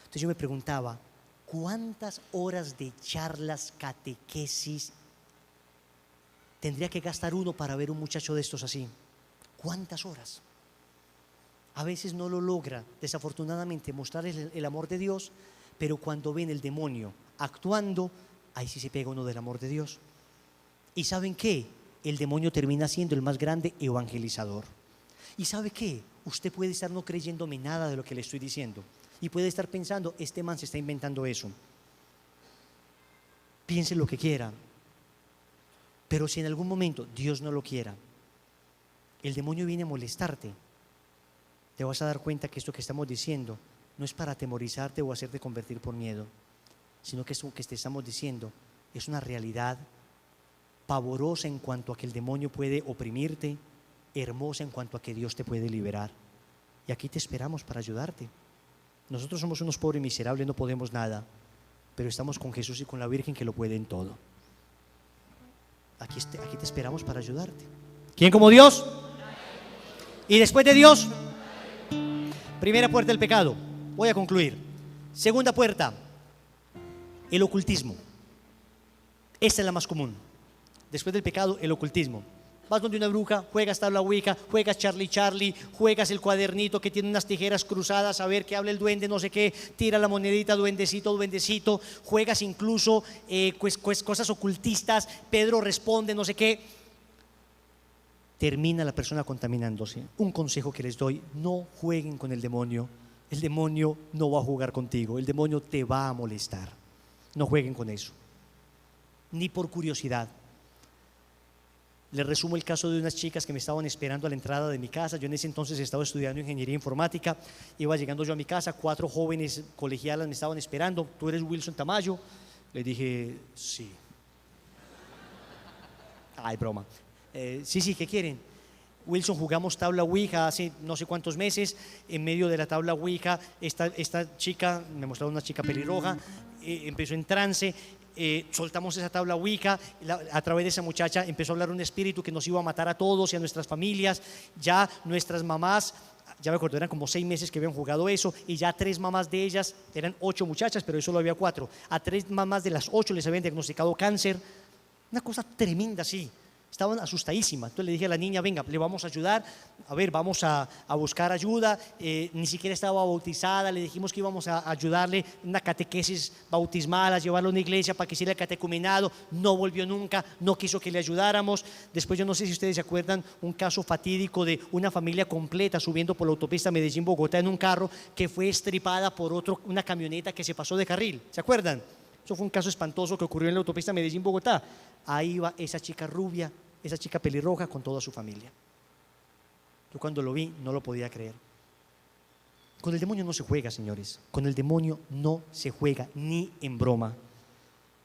Entonces yo me preguntaba: ¿cuántas horas de charlas, catequesis tendría que gastar uno para ver un muchacho de estos así? ¿Cuántas horas? A veces no lo logra, desafortunadamente, mostrar el amor de Dios, pero cuando ven el demonio actuando, ahí sí se pega uno del amor de Dios. ¿Y saben qué? El demonio termina siendo el más grande evangelizador. ¿Y sabe qué? Usted puede estar no creyéndome nada de lo que le estoy diciendo y puede estar pensando, este man se está inventando eso. Piense lo que quiera, pero si en algún momento Dios no lo quiera, el demonio viene a molestarte, te vas a dar cuenta que esto que estamos diciendo no es para atemorizarte o hacerte convertir por miedo, sino que esto que te estamos diciendo es una realidad pavorosa en cuanto a que el demonio puede oprimirte, hermosa en cuanto a que Dios te puede liberar. Y aquí te esperamos para ayudarte. Nosotros somos unos pobres miserables, no podemos nada, pero estamos con Jesús y con la Virgen que lo pueden todo. Aquí te esperamos para ayudarte. ¿Quién como Dios? Y después de Dios, primera puerta del pecado. Voy a concluir. Segunda puerta, el ocultismo. Esta es la más común. Después del pecado, el ocultismo. Vas donde una bruja, juegas tabla ouija, juegas Charlie Charlie, juegas el cuadernito que tiene unas tijeras cruzadas, a ver qué habla el duende, no sé qué, tira la monedita, duendecito, duendecito, juegas incluso cosas ocultistas, Pedro responde, no sé qué. Termina la persona contaminándose. Un consejo que les doy: no jueguen con el demonio. El demonio no va a jugar contigo, el demonio te va a molestar. No jueguen con eso, ni por curiosidad. Les resumo el caso de unas chicas que me estaban esperando a la entrada de mi casa. Yo en ese entonces estaba estudiando ingeniería informática. Iba llegando yo a mi casa, 4 jóvenes colegialas me estaban esperando. ¿Tú eres Wilson Tamayo? Le dije, sí. Ay, broma. Sí, ¿qué quieren? Wilson, jugamos tabla ouija hace no sé cuántos meses. En medio de la tabla ouija, esta chica, me mostraron una chica pelirroja, empezó en trance. Soltamos esa tabla ouija, a través de esa muchacha empezó a hablar un espíritu que nos iba a matar a todos y a nuestras familias. Ya nuestras mamás, ya me acuerdo, eran como 6 meses que habían jugado eso, y ya 3 mamás de ellas, eran 8 muchachas, pero solo había 4, a 3 mamás de las 8 les habían diagnosticado cáncer. Una cosa tremenda, así. Estaban asustadísimas. Entonces le dije a la niña, venga, le vamos a ayudar, a ver, vamos a buscar ayuda. Ni siquiera estaba bautizada, le dijimos que íbamos a ayudarle en una catequesis bautismal, a llevarlo a una iglesia para que hiciera el catecumenado. No volvió nunca, no quiso que le ayudáramos. Después, yo no sé si ustedes se acuerdan, un caso fatídico de una familia completa subiendo por la autopista Medellín-Bogotá en un carro que fue estripada por una camioneta que se pasó de carril. ¿Se acuerdan? Eso fue un caso espantoso que ocurrió en la autopista Medellín-Bogotá. Ahí va esa chica rubia, esa chica pelirroja con toda su familia. Yo cuando lo vi no lo podía creer. Con el demonio no se juega, señores. Con el demonio no se juega, ni en broma.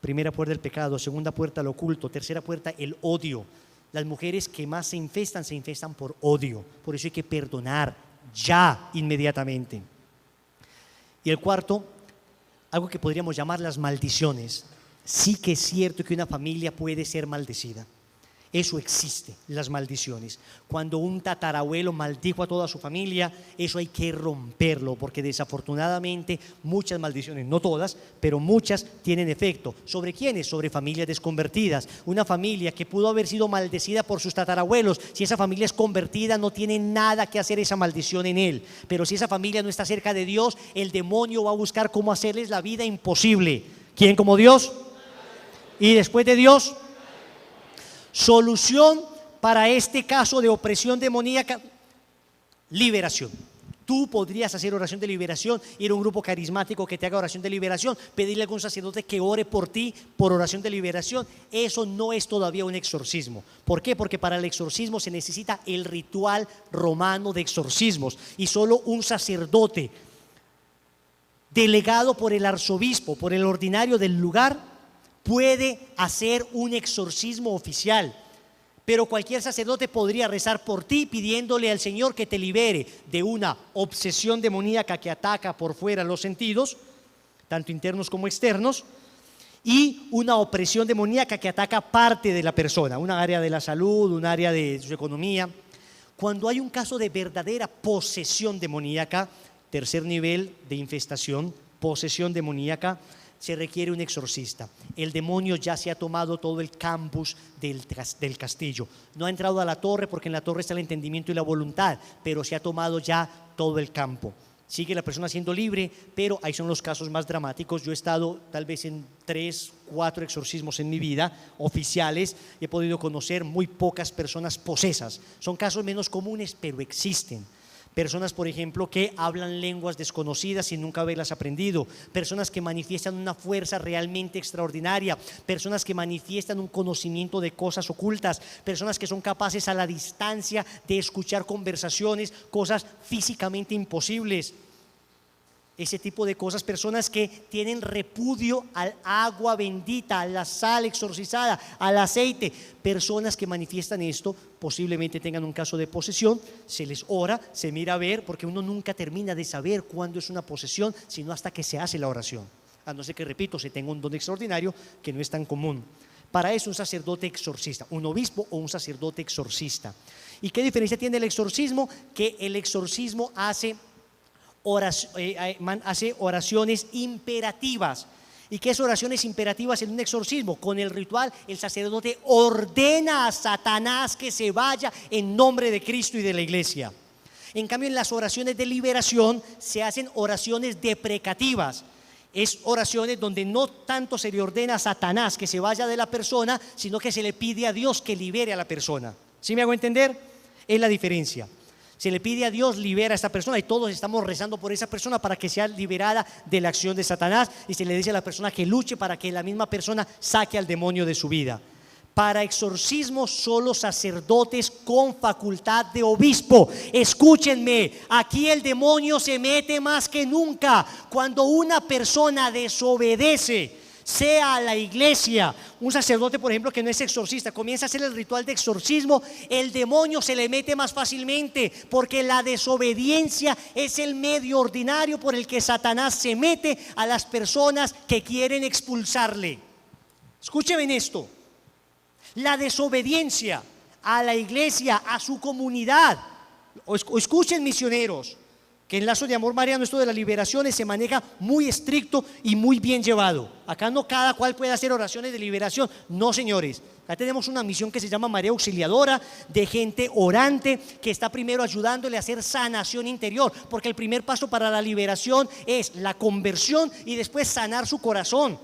Primera puerta del pecado, segunda puerta el oculto, tercera puerta el odio. Las mujeres que más se infestan por odio. Por eso hay que perdonar ya, inmediatamente. Y el cuarto, algo que podríamos llamar las maldiciones. Sí que es cierto que una familia puede ser maldecida. Eso existe, las maldiciones. Cuando un tatarabuelo maldijo a toda su familia, eso hay que romperlo, porque desafortunadamente muchas maldiciones, no todas, pero muchas tienen efecto. ¿Sobre quiénes? Sobre familias desconvertidas. Una familia que pudo haber sido maldecida por sus tatarabuelos, si esa familia es convertida, no tiene nada que hacer esa maldición en él. Pero si esa familia no está cerca de Dios, el demonio va a buscar cómo hacerles la vida imposible. ¿Quién como Dios? Y después de Dios, solución para este caso de opresión demoníaca: liberación. Tú podrías hacer oración de liberación, ir a un grupo carismático que te haga oración de liberación, pedirle a algún sacerdote que ore por ti por oración de liberación. Eso no es todavía un exorcismo. ¿Por qué? Porque para el exorcismo se necesita el ritual romano de exorcismos, y solo un sacerdote delegado por el arzobispo, por el ordinario del lugar, puede hacer un exorcismo oficial. Pero cualquier sacerdote podría rezar por ti pidiéndole al Señor que te libere de una obsesión demoníaca que ataca por fuera los sentidos, tanto internos como externos, y una opresión demoníaca que ataca parte de la persona, un área de la salud, un área de su economía. Cuando hay un caso de verdadera posesión demoníaca, tercer nivel de infestación, posesión demoníaca, se requiere un exorcista. El demonio ya se ha tomado todo el campus del castillo. No ha entrado a la torre porque en la torre está el entendimiento y la voluntad, pero se ha tomado ya todo el campo. Sigue la persona siendo libre, pero ahí son los casos más dramáticos. Yo he estado tal vez en 3, 4 exorcismos en mi vida, oficiales, y he podido conocer muy pocas personas posesas. Son casos menos comunes, pero existen. Personas, por ejemplo, que hablan lenguas desconocidas sin nunca haberlas aprendido, personas que manifiestan una fuerza realmente extraordinaria, personas que manifiestan un conocimiento de cosas ocultas, personas que son capaces a la distancia de escuchar conversaciones, cosas físicamente imposibles. Ese tipo de cosas, personas que tienen repudio al agua bendita, a la sal exorcizada, al aceite, personas que manifiestan esto, posiblemente tengan un caso de posesión, se les ora, se mira a ver, porque uno nunca termina de saber cuándo es una posesión, sino hasta que se hace la oración, a no ser que, repito, se tenga un don extraordinario que no es tan común. Para eso un sacerdote exorcista, un obispo o un sacerdote exorcista. ¿Y qué diferencia tiene el exorcismo? Que el exorcismo hace oraciones imperativas. ¿Y qué es oraciones imperativas en un exorcismo? Con el ritual el sacerdote ordena a Satanás que se vaya en nombre de Cristo y de la iglesia. En cambio, en las oraciones de liberación se hacen oraciones deprecativas. Es oraciones donde no tanto se le ordena a Satanás que se vaya de la persona, sino que se le pide a Dios que libere a la persona. ¿Sí me hago entender? Es la diferencia. Se le pide a Dios, libera a esta persona, y todos estamos rezando por esa persona para que sea liberada de la acción de Satanás, y se le dice a la persona que luche para que la misma persona saque al demonio de su vida. Para exorcismo solo sacerdotes con facultad de obispo. Escúchenme, aquí el demonio se mete más que nunca. Cuando una persona desobedece, sea a la iglesia, un sacerdote, por ejemplo, que no es exorcista, comienza a hacer el ritual de exorcismo, el demonio se le mete más fácilmente, porque la desobediencia es el medio ordinario por el que Satanás se mete a las personas que quieren expulsarle. Escúcheme en esto: la desobediencia a la iglesia, a su comunidad, o escuchen, misioneros, que en Lazos de Amor Mariano esto de las liberaciones se maneja muy estricto y muy bien llevado. Acá no cada cual puede hacer oraciones de liberación, no, señores. Acá tenemos una misión que se llama María Auxiliadora, de gente orante que está primero ayudándole a hacer sanación interior, porque el primer paso para la liberación es la conversión y después sanar su corazón.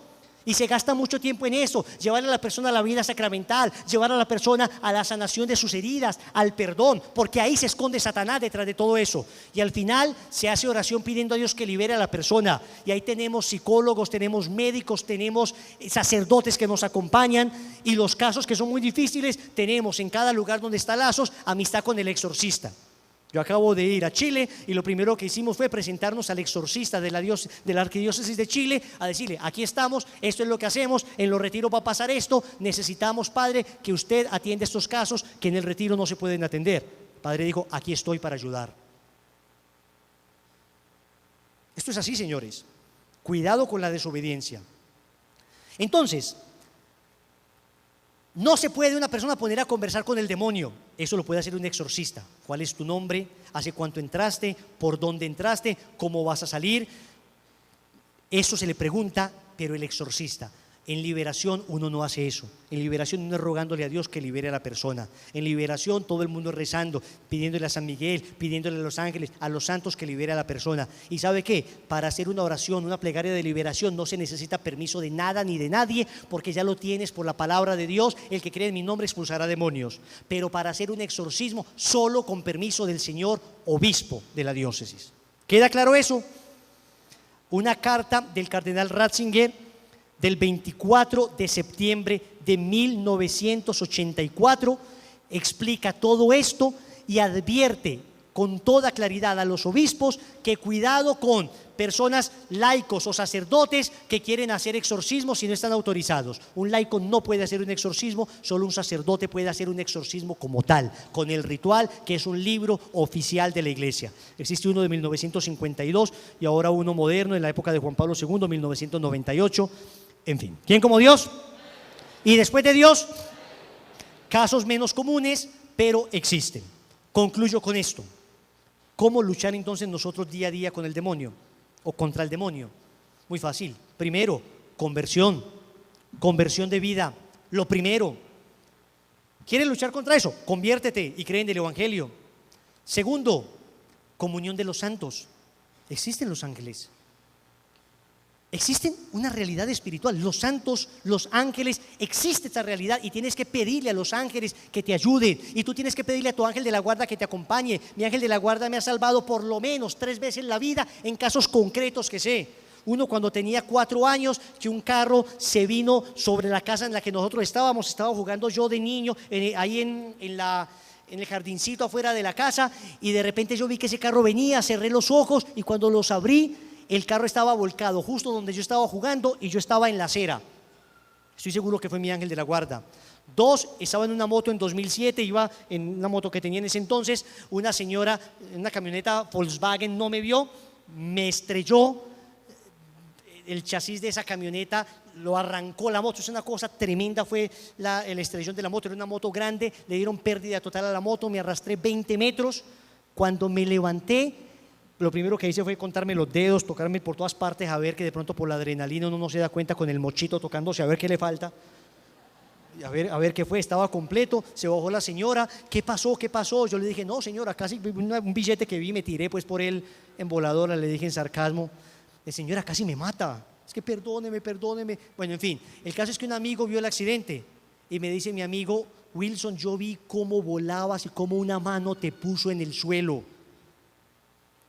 Y se gasta mucho tiempo en eso, llevar a la persona a la vida sacramental, llevar a la persona a la sanación de sus heridas, al perdón, porque ahí se esconde Satanás detrás de todo eso. Y al final se hace oración pidiendo a Dios que libere a la persona. Y ahí tenemos psicólogos, tenemos médicos, tenemos sacerdotes que nos acompañan. Y los casos que son muy difíciles, tenemos en cada lugar donde está Lazos amistad con el exorcista. Yo acabo de ir a Chile y lo primero que hicimos fue presentarnos al exorcista de la arquidiócesis de Chile, a decirle: aquí estamos, esto es lo que hacemos, en los retiros va a pasar esto, necesitamos, padre, que usted atienda estos casos que en el retiro no se pueden atender. El padre dijo: aquí estoy para ayudar. Esto es así, señores. Cuidado con la desobediencia. Entonces, no se puede una persona poner a conversar con el demonio. Eso lo puede hacer un exorcista. ¿Cuál es tu nombre? ¿Hace cuánto entraste? ¿Por dónde entraste? ¿Cómo vas a salir? Eso se le pregunta, pero el exorcista. En liberación uno no hace eso. En liberación uno es rogándole a Dios que libere a la persona. En liberación todo el mundo es rezando, pidiéndole a San Miguel, pidiéndole a los ángeles, a los santos que libere a la persona. ¿Y sabe qué? Para hacer una oración, una plegaria de liberación no se necesita permiso de nada ni de nadie, porque ya lo tienes por la palabra de Dios: el que cree en mi nombre expulsará demonios. Pero para hacer un exorcismo solo con permiso del señor obispo de la diócesis. ¿Queda claro eso? Una carta del cardenal Ratzinger del 24 de septiembre de 1984 explica todo esto y advierte con toda claridad a los obispos que cuidado con personas laicos o sacerdotes que quieren hacer exorcismos si no están autorizados. Un laico no puede hacer un exorcismo, solo un sacerdote puede hacer un exorcismo como tal, con el ritual, que es un libro oficial de la iglesia. Existe uno de 1952 y ahora uno moderno en la época de Juan Pablo II, 1998. En fin, ¿quién como Dios? Y después de Dios, casos menos comunes, pero existen. Concluyo con esto. ¿Cómo luchar entonces nosotros día a día con el demonio o contra el demonio? Muy fácil. Primero, Conversión, conversión de vida, lo primero. ¿Quieres luchar contra eso? Conviértete y cree en el Evangelio. Segundo, comunión de los santos. Existen los ángeles. Existen una realidad espiritual, los santos, los ángeles, existe esta realidad y tienes que pedirle a los ángeles que te ayuden y tú tienes que pedirle a tu ángel de la guarda que te acompañe. Mi ángel de la guarda me ha salvado por lo menos 3 veces la vida en casos concretos que sé. Uno cuando tenía 4 años, que un carro se vino sobre la casa en la que nosotros estábamos, estaba jugando yo de niño ahí en el jardincito afuera de la casa y de repente yo vi que ese carro venía, cerré los ojos y cuando los abrí, el carro estaba volcado justo donde yo estaba jugando y yo estaba en la acera. Estoy seguro que fue mi ángel de la guarda. 2, estaba en una moto en 2007, iba en una moto que tenía en ese entonces, una señora en una camioneta Volkswagen no me vio, me estrelló, el chasis de esa camioneta lo arrancó la moto, es una cosa tremenda, fue el estrellón de la moto, era una moto grande, le dieron pérdida total a la moto, me arrastré 20 metros, cuando me levanté, lo primero que hice fue contarme los dedos, tocarme por todas partes a ver que de pronto por la adrenalina uno no se da cuenta con el mochito tocándose a ver qué le falta, a ver qué fue, estaba completo, se bajó la señora, ¿qué pasó? ¿Qué pasó? Yo le dije, no señora, casi un billete que vi me tiré pues por él en voladora, le dije en sarcasmo, señora casi me mata, es que perdóneme, bueno en fin, el caso es que un amigo vio el accidente y me dice mi amigo, Wilson, yo vi cómo volabas y cómo una mano te puso en el suelo.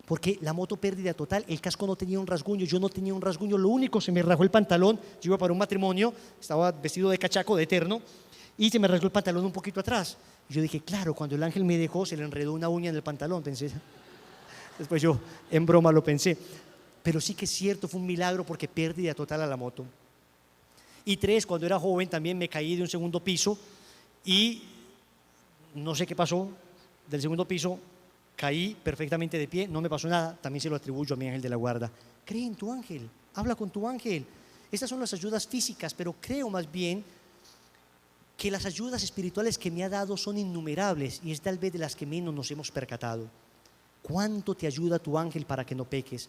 Porque la moto pérdida total, el casco no tenía un rasguño, yo no tenía un rasguño, lo único se me rajó el pantalón, yo iba para un matrimonio, estaba vestido de cachaco, de eterno, y se me rasgó el pantalón un poquito atrás. Y yo dije, claro, cuando el ángel me dejó, se le enredó una uña en el pantalón, pensé. Después yo en broma lo pensé, pero sí que es cierto, fue un milagro porque pérdida total a la moto. Y 3, cuando era joven también me caí de un segundo piso y no sé qué pasó, del segundo piso caí perfectamente de pie, no me pasó nada, también se lo atribuyo a mi ángel de la guarda. Cree en tu ángel, habla con tu ángel. Estas son las ayudas físicas, pero creo más bien que las ayudas espirituales que me ha dado son innumerables y es tal vez de las que menos nos hemos percatado. ¿Cuánto te ayuda tu ángel para que no peques?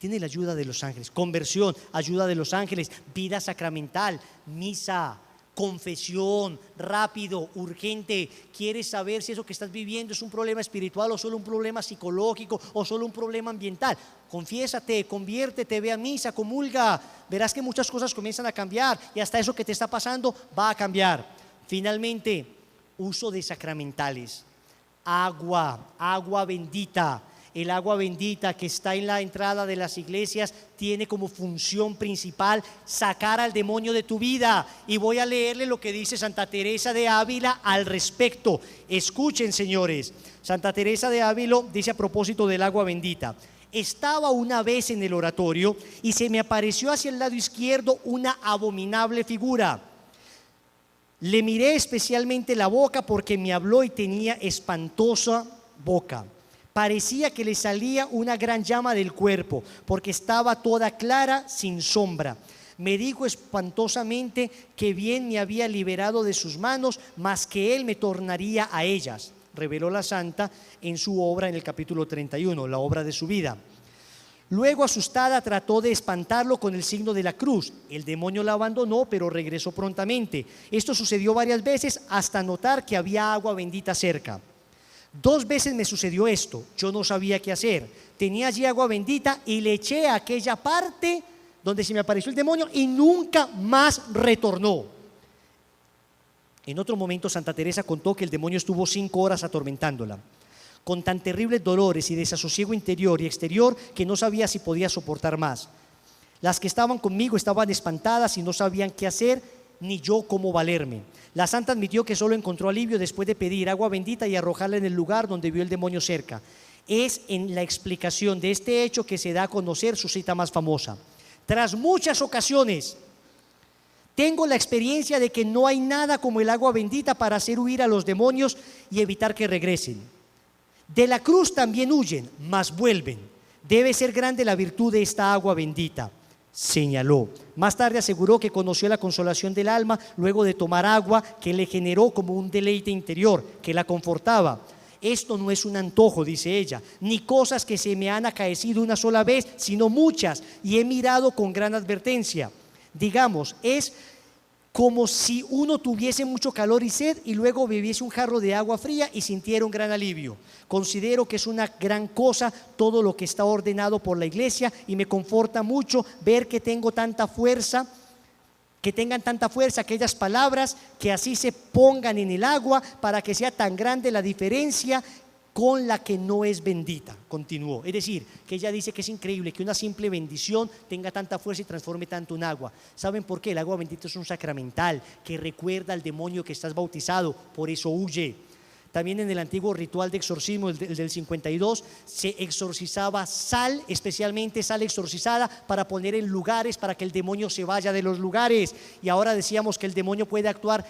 Tiene la ayuda de los ángeles, conversión, ayuda de los ángeles, vida sacramental, misa, confesión, rápido, urgente. ¿Quieres saber si eso que estás viviendo es un problema espiritual o solo un problema psicológico o solo un problema ambiental? Confiésate, conviértete, ve a misa, comulga, verás que muchas cosas comienzan a cambiar y hasta eso que te está pasando va a cambiar. Finalmente, uso de sacramentales, agua bendita. El agua bendita que está en la entrada de las iglesias tiene como función principal sacar al demonio de tu vida. Y voy a leerle lo que dice Santa Teresa de Ávila al respecto. Escuchen, señores. Santa Teresa de Ávila dice a propósito del agua bendita: estaba una vez en el oratorio y se me apareció hacia el lado izquierdo una abominable figura. Le miré especialmente la boca porque me habló y tenía espantosa boca. Parecía que le salía una gran llama del cuerpo, porque estaba toda clara, sin sombra. Me dijo espantosamente que bien me había liberado de sus manos, mas que él me tornaría a ellas. Reveló la santa en su obra en el capítulo 31, la obra de su vida. Luego, asustada, trató de espantarlo con el signo de la cruz. El demonio la abandonó, pero regresó prontamente. Esto sucedió varias veces hasta notar que había agua bendita cerca. 2 veces me sucedió esto, yo no sabía qué hacer, tenía allí agua bendita y le eché a aquella parte donde se me apareció el demonio y nunca más retornó. En otro momento Santa Teresa contó que el demonio estuvo 5 horas atormentándola, con tan terribles dolores y desasosiego interior y exterior que no sabía si podía soportar más. Las que estaban conmigo estaban espantadas y no sabían qué hacer, ni yo cómo valerme. La santa admitió que solo encontró alivio después de pedir agua bendita y arrojarla en el lugar donde vio el demonio cerca. Es en la explicación de este hecho que se da a conocer su cita más famosa. Tras muchas ocasiones, tengo la experiencia de que no hay nada como el agua bendita para hacer huir a los demonios y evitar que regresen. De la cruz también huyen, mas vuelven. Debe ser grande la virtud de esta agua bendita, señaló. Más tarde aseguró que conoció la consolación del alma luego de tomar agua que le generó como un deleite interior, que la confortaba. Esto no es un antojo, dice ella, ni cosas que se me han acaecido una sola vez, sino muchas, y he mirado con gran advertencia. Digamos, es como si uno tuviese mucho calor y sed y luego bebiese un jarro de agua fría y sintiera un gran alivio. Considero que es una gran cosa todo lo que está ordenado por la iglesia y me conforta mucho ver que tengo tanta fuerza, que tengan tanta fuerza aquellas palabras, que así se pongan en el agua para que sea tan grande la diferencia con la que no es bendita. Continuó. Es decir, que ella dice que es increíble que una simple bendición tenga tanta fuerza y transforme tanto en agua. ¿Saben por qué? El agua bendita es un sacramental que recuerda al demonio que estás bautizado, por eso huye. También en el antiguo ritual de exorcismo, el del 52, se exorcizaba sal, especialmente sal exorcizada, para poner en lugares para que el demonio se vaya de los lugares. Y ahora decíamos que el demonio puede actuar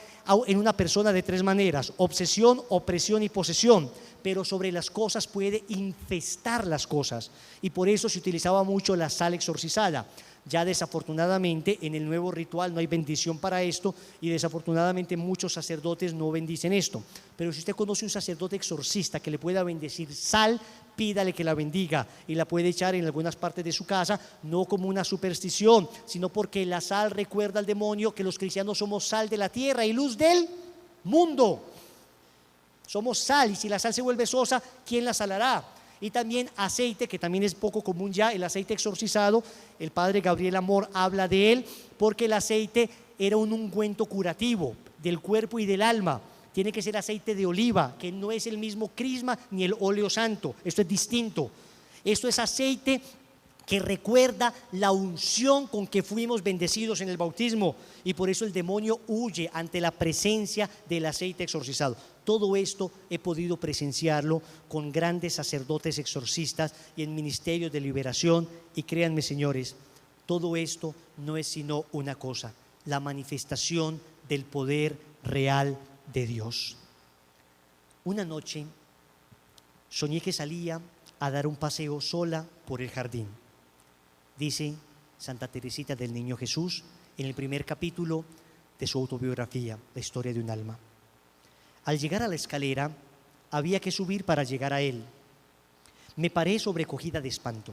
en una persona de tres maneras: obsesión, opresión y posesión. Pero sobre las cosas puede infestar las cosas, y por eso se utilizaba mucho la sal exorcizada. Ya desafortunadamente en el nuevo ritual no hay bendición para esto, y desafortunadamente muchos sacerdotes no bendicen esto. Pero si usted conoce un sacerdote exorcista que le pueda bendecir sal, pídale que la bendiga, y la puede echar en algunas partes de su casa, no como una superstición, sino porque la sal recuerda al demonio que los cristianos somos sal de la tierra y luz del mundo. Somos sal, y si la sal se vuelve sosa, ¿quién la salará? Y también aceite, que también es poco común ya, el aceite exorcizado. El padre Gabriel Amor habla de él porque el aceite era un ungüento curativo del cuerpo y del alma. Tiene que ser aceite de oliva, que no es el mismo crisma ni el óleo santo. Esto es distinto. Esto es aceite que recuerda la unción con que fuimos bendecidos en el bautismo, y por eso el demonio huye ante la presencia del aceite exorcizado. Todo esto he podido presenciarlo con grandes sacerdotes exorcistas y en ministerios de liberación, y créanme, señores, todo esto no es sino una cosa: la manifestación del poder real de Dios. Una noche soñé que salía a dar un paseo sola por el jardín. Dice Santa Teresita del Niño Jesús en el primer capítulo de su autobiografía, La historia de un alma. Al llegar a la escalera había que subir para llegar a él. Me paré sobrecogida de espanto.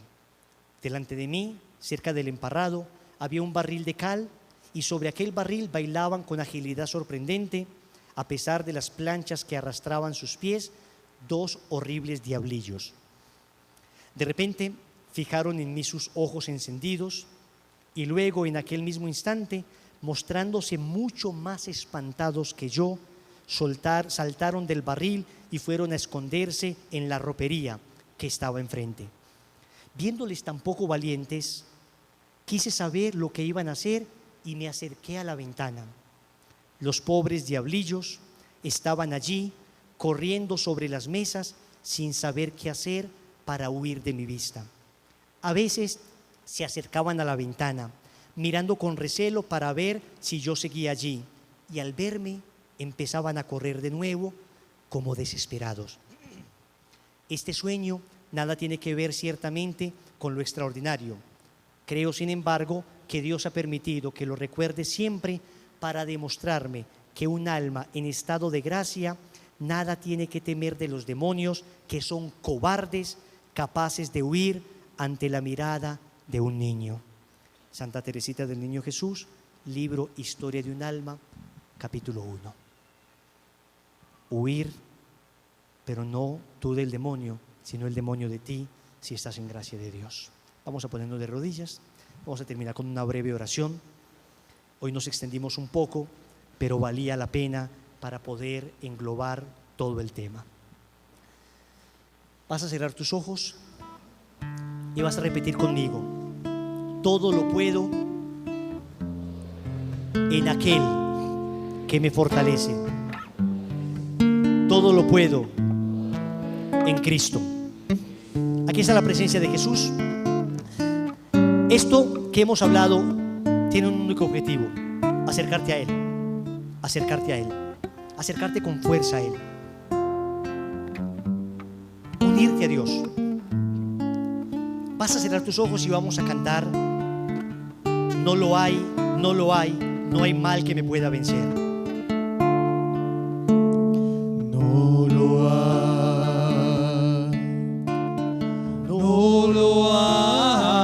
Delante de mí, cerca del emparrado, había un barril de cal, y sobre aquel barril bailaban con agilidad sorprendente, a pesar de las planchas que arrastraban sus pies, dos horribles diablillos. De repente fijaron en mí sus ojos encendidos, y luego, en aquel mismo instante, mostrándose mucho más espantados que yo, saltaron del barril y fueron a esconderse en la ropería que estaba enfrente. Viéndoles tan poco valientes, quise saber lo que iban a hacer y me acerqué a la ventana. Los pobres diablillos estaban allí, corriendo sobre las mesas sin saber qué hacer para huir de mi vista. A veces se acercaban a la ventana, mirando con recelo para ver si yo seguía allí, y al verme empezaban a correr de nuevo como desesperados. Este sueño nada tiene que ver ciertamente con lo extraordinario. Creo, sin embargo, que Dios ha permitido que lo recuerde siempre para demostrarme que un alma en estado de gracia nada tiene que temer de los demonios, que son cobardes, capaces de huir ante la mirada de un niño. Santa Teresita del Niño Jesús, libro Historia de un alma, capítulo 1. Huir, pero no tú del demonio, sino el demonio de ti, si estás en gracia de Dios. Vamos a ponernos de rodillas, vamos a terminar con una breve oración. Hoy nos extendimos un poco, pero valía la pena para poder englobar todo el tema. Vas a cerrar tus ojos y vas a repetir conmigo: todo lo puedo en aquel que me fortalece. Todo lo puedo en Cristo. Aquí está la presencia de Jesús. Esto que hemos hablado tiene un único objetivo: acercarte a Él, acercarte a Él, acercarte con fuerza a Él, unirte a Dios. Vas a cerrar tus ojos y vamos a cantar: no lo hay, no lo hay, no hay mal que me pueda vencer. No lo hay, no lo hay,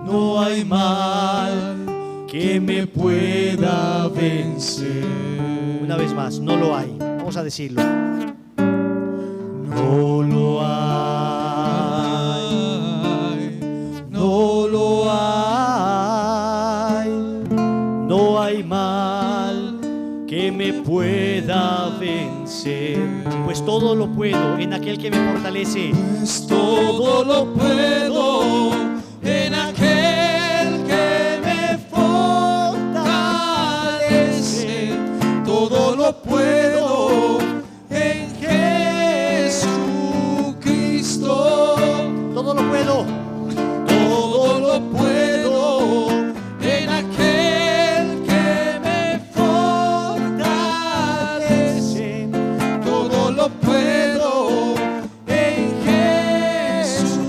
no hay mal pueda vencer. Una vez más, no lo hay. Vamos a decirlo. No lo hay, no lo hay, No hay mal que me pueda vencer, pues todo lo puedo en aquel que me fortalece. pues todo lo puedo en aquel que me fortalece. Todo lo puedo en Jesucristo. Todo lo puedo. Todo lo puedo en aquel que me fortalece. Todo lo puedo en Jesucristo.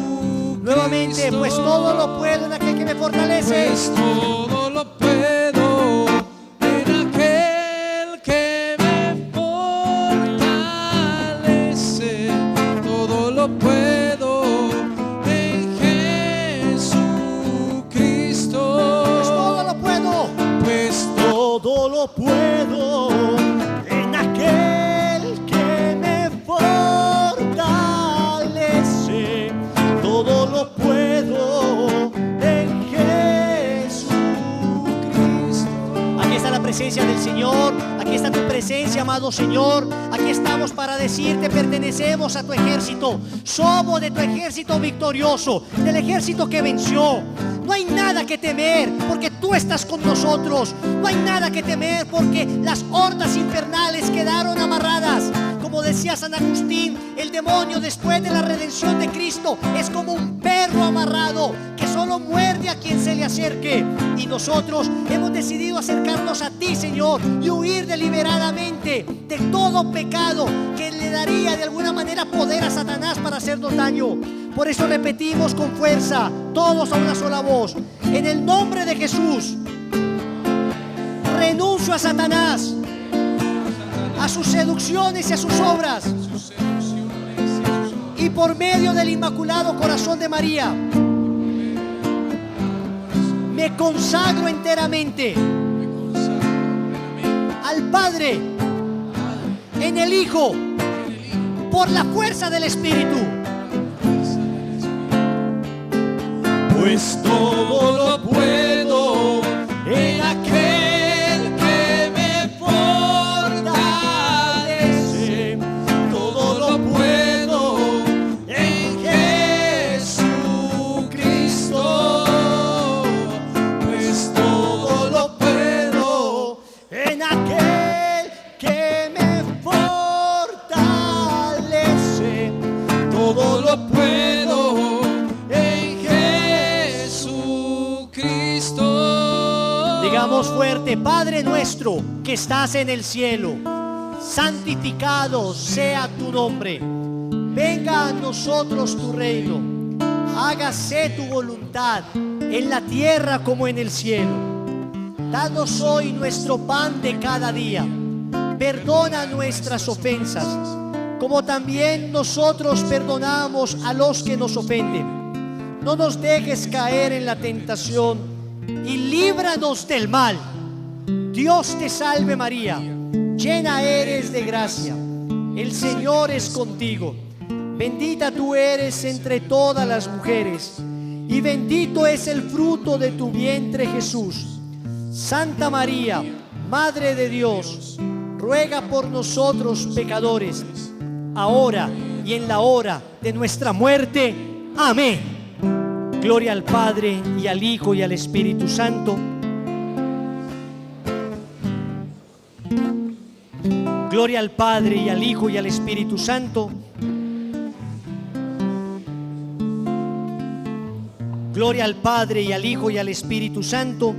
Nuevamente, pues todo lo puedo en aquel que me fortalece. Pues todo lo puedo en aquel que me fortalece. Todo lo puedo en Jesucristo. Pues todo lo puedo. Pues Todo lo puedo en aquel que me fortalece. Todo lo puedo en Jesucristo. Aquí está la presencia del Señor. Aquí está tu presencia, amado Señor. Aquí estamos para decirte: pertenecemos a tu ejército. Somos de tu ejército victorioso, del ejército que venció. No hay nada que temer porque tú estás con nosotros. No hay nada que temer porque las hordas infernales quedaron amarradas. Como decía San Agustín, el demonio después de la redención de Cristo es como un perro amarrado que solo muerde a quien se le acerque. Y nosotros hemos decidido acercarnos a ti, Señor, y huir deliberadamente de todo pecado que le daría de alguna manera poder a Satanás para hacernos daño. Por eso repetimos con fuerza, todos a una sola voz: en el nombre de Jesús, renuncio a Satanás, a sus seducciones y a sus obras, y por medio del Inmaculado Corazón de María me consagro enteramente al Padre, en el Hijo, por la fuerza del Espíritu. Pues todo lo puedo en aquel que me fortalece. Todo lo puedo en Jesucristo. Pues todo lo puedo En aquel que me fortalece. todo lo puedo en Jesucristo. Digamos fuerte: Padre nuestro que estás en el cielo, santificado sea tu nombre. Venga a nosotros tu reino. Hágase tu voluntad en la tierra como en el cielo. Danos hoy nuestro pan de cada día. Perdona nuestras ofensas, como también nosotros perdonamos a los que nos ofenden. No nos dejes caer en la tentación y líbranos del mal. Dios te salve María, llena eres de gracia. El Señor es contigo. Bendita tú eres entre todas las mujeres, y bendito es el fruto de tu vientre, Jesús. Santa María, Madre de Dios, ruega por nosotros pecadores, ahora y en la hora de nuestra muerte. Amén. Gloria al Padre, y al Hijo, y al Espíritu Santo. Gloria al Padre, y al Hijo, y al Espíritu Santo. Gloria al Padre, y al Hijo, y al Espíritu Santo.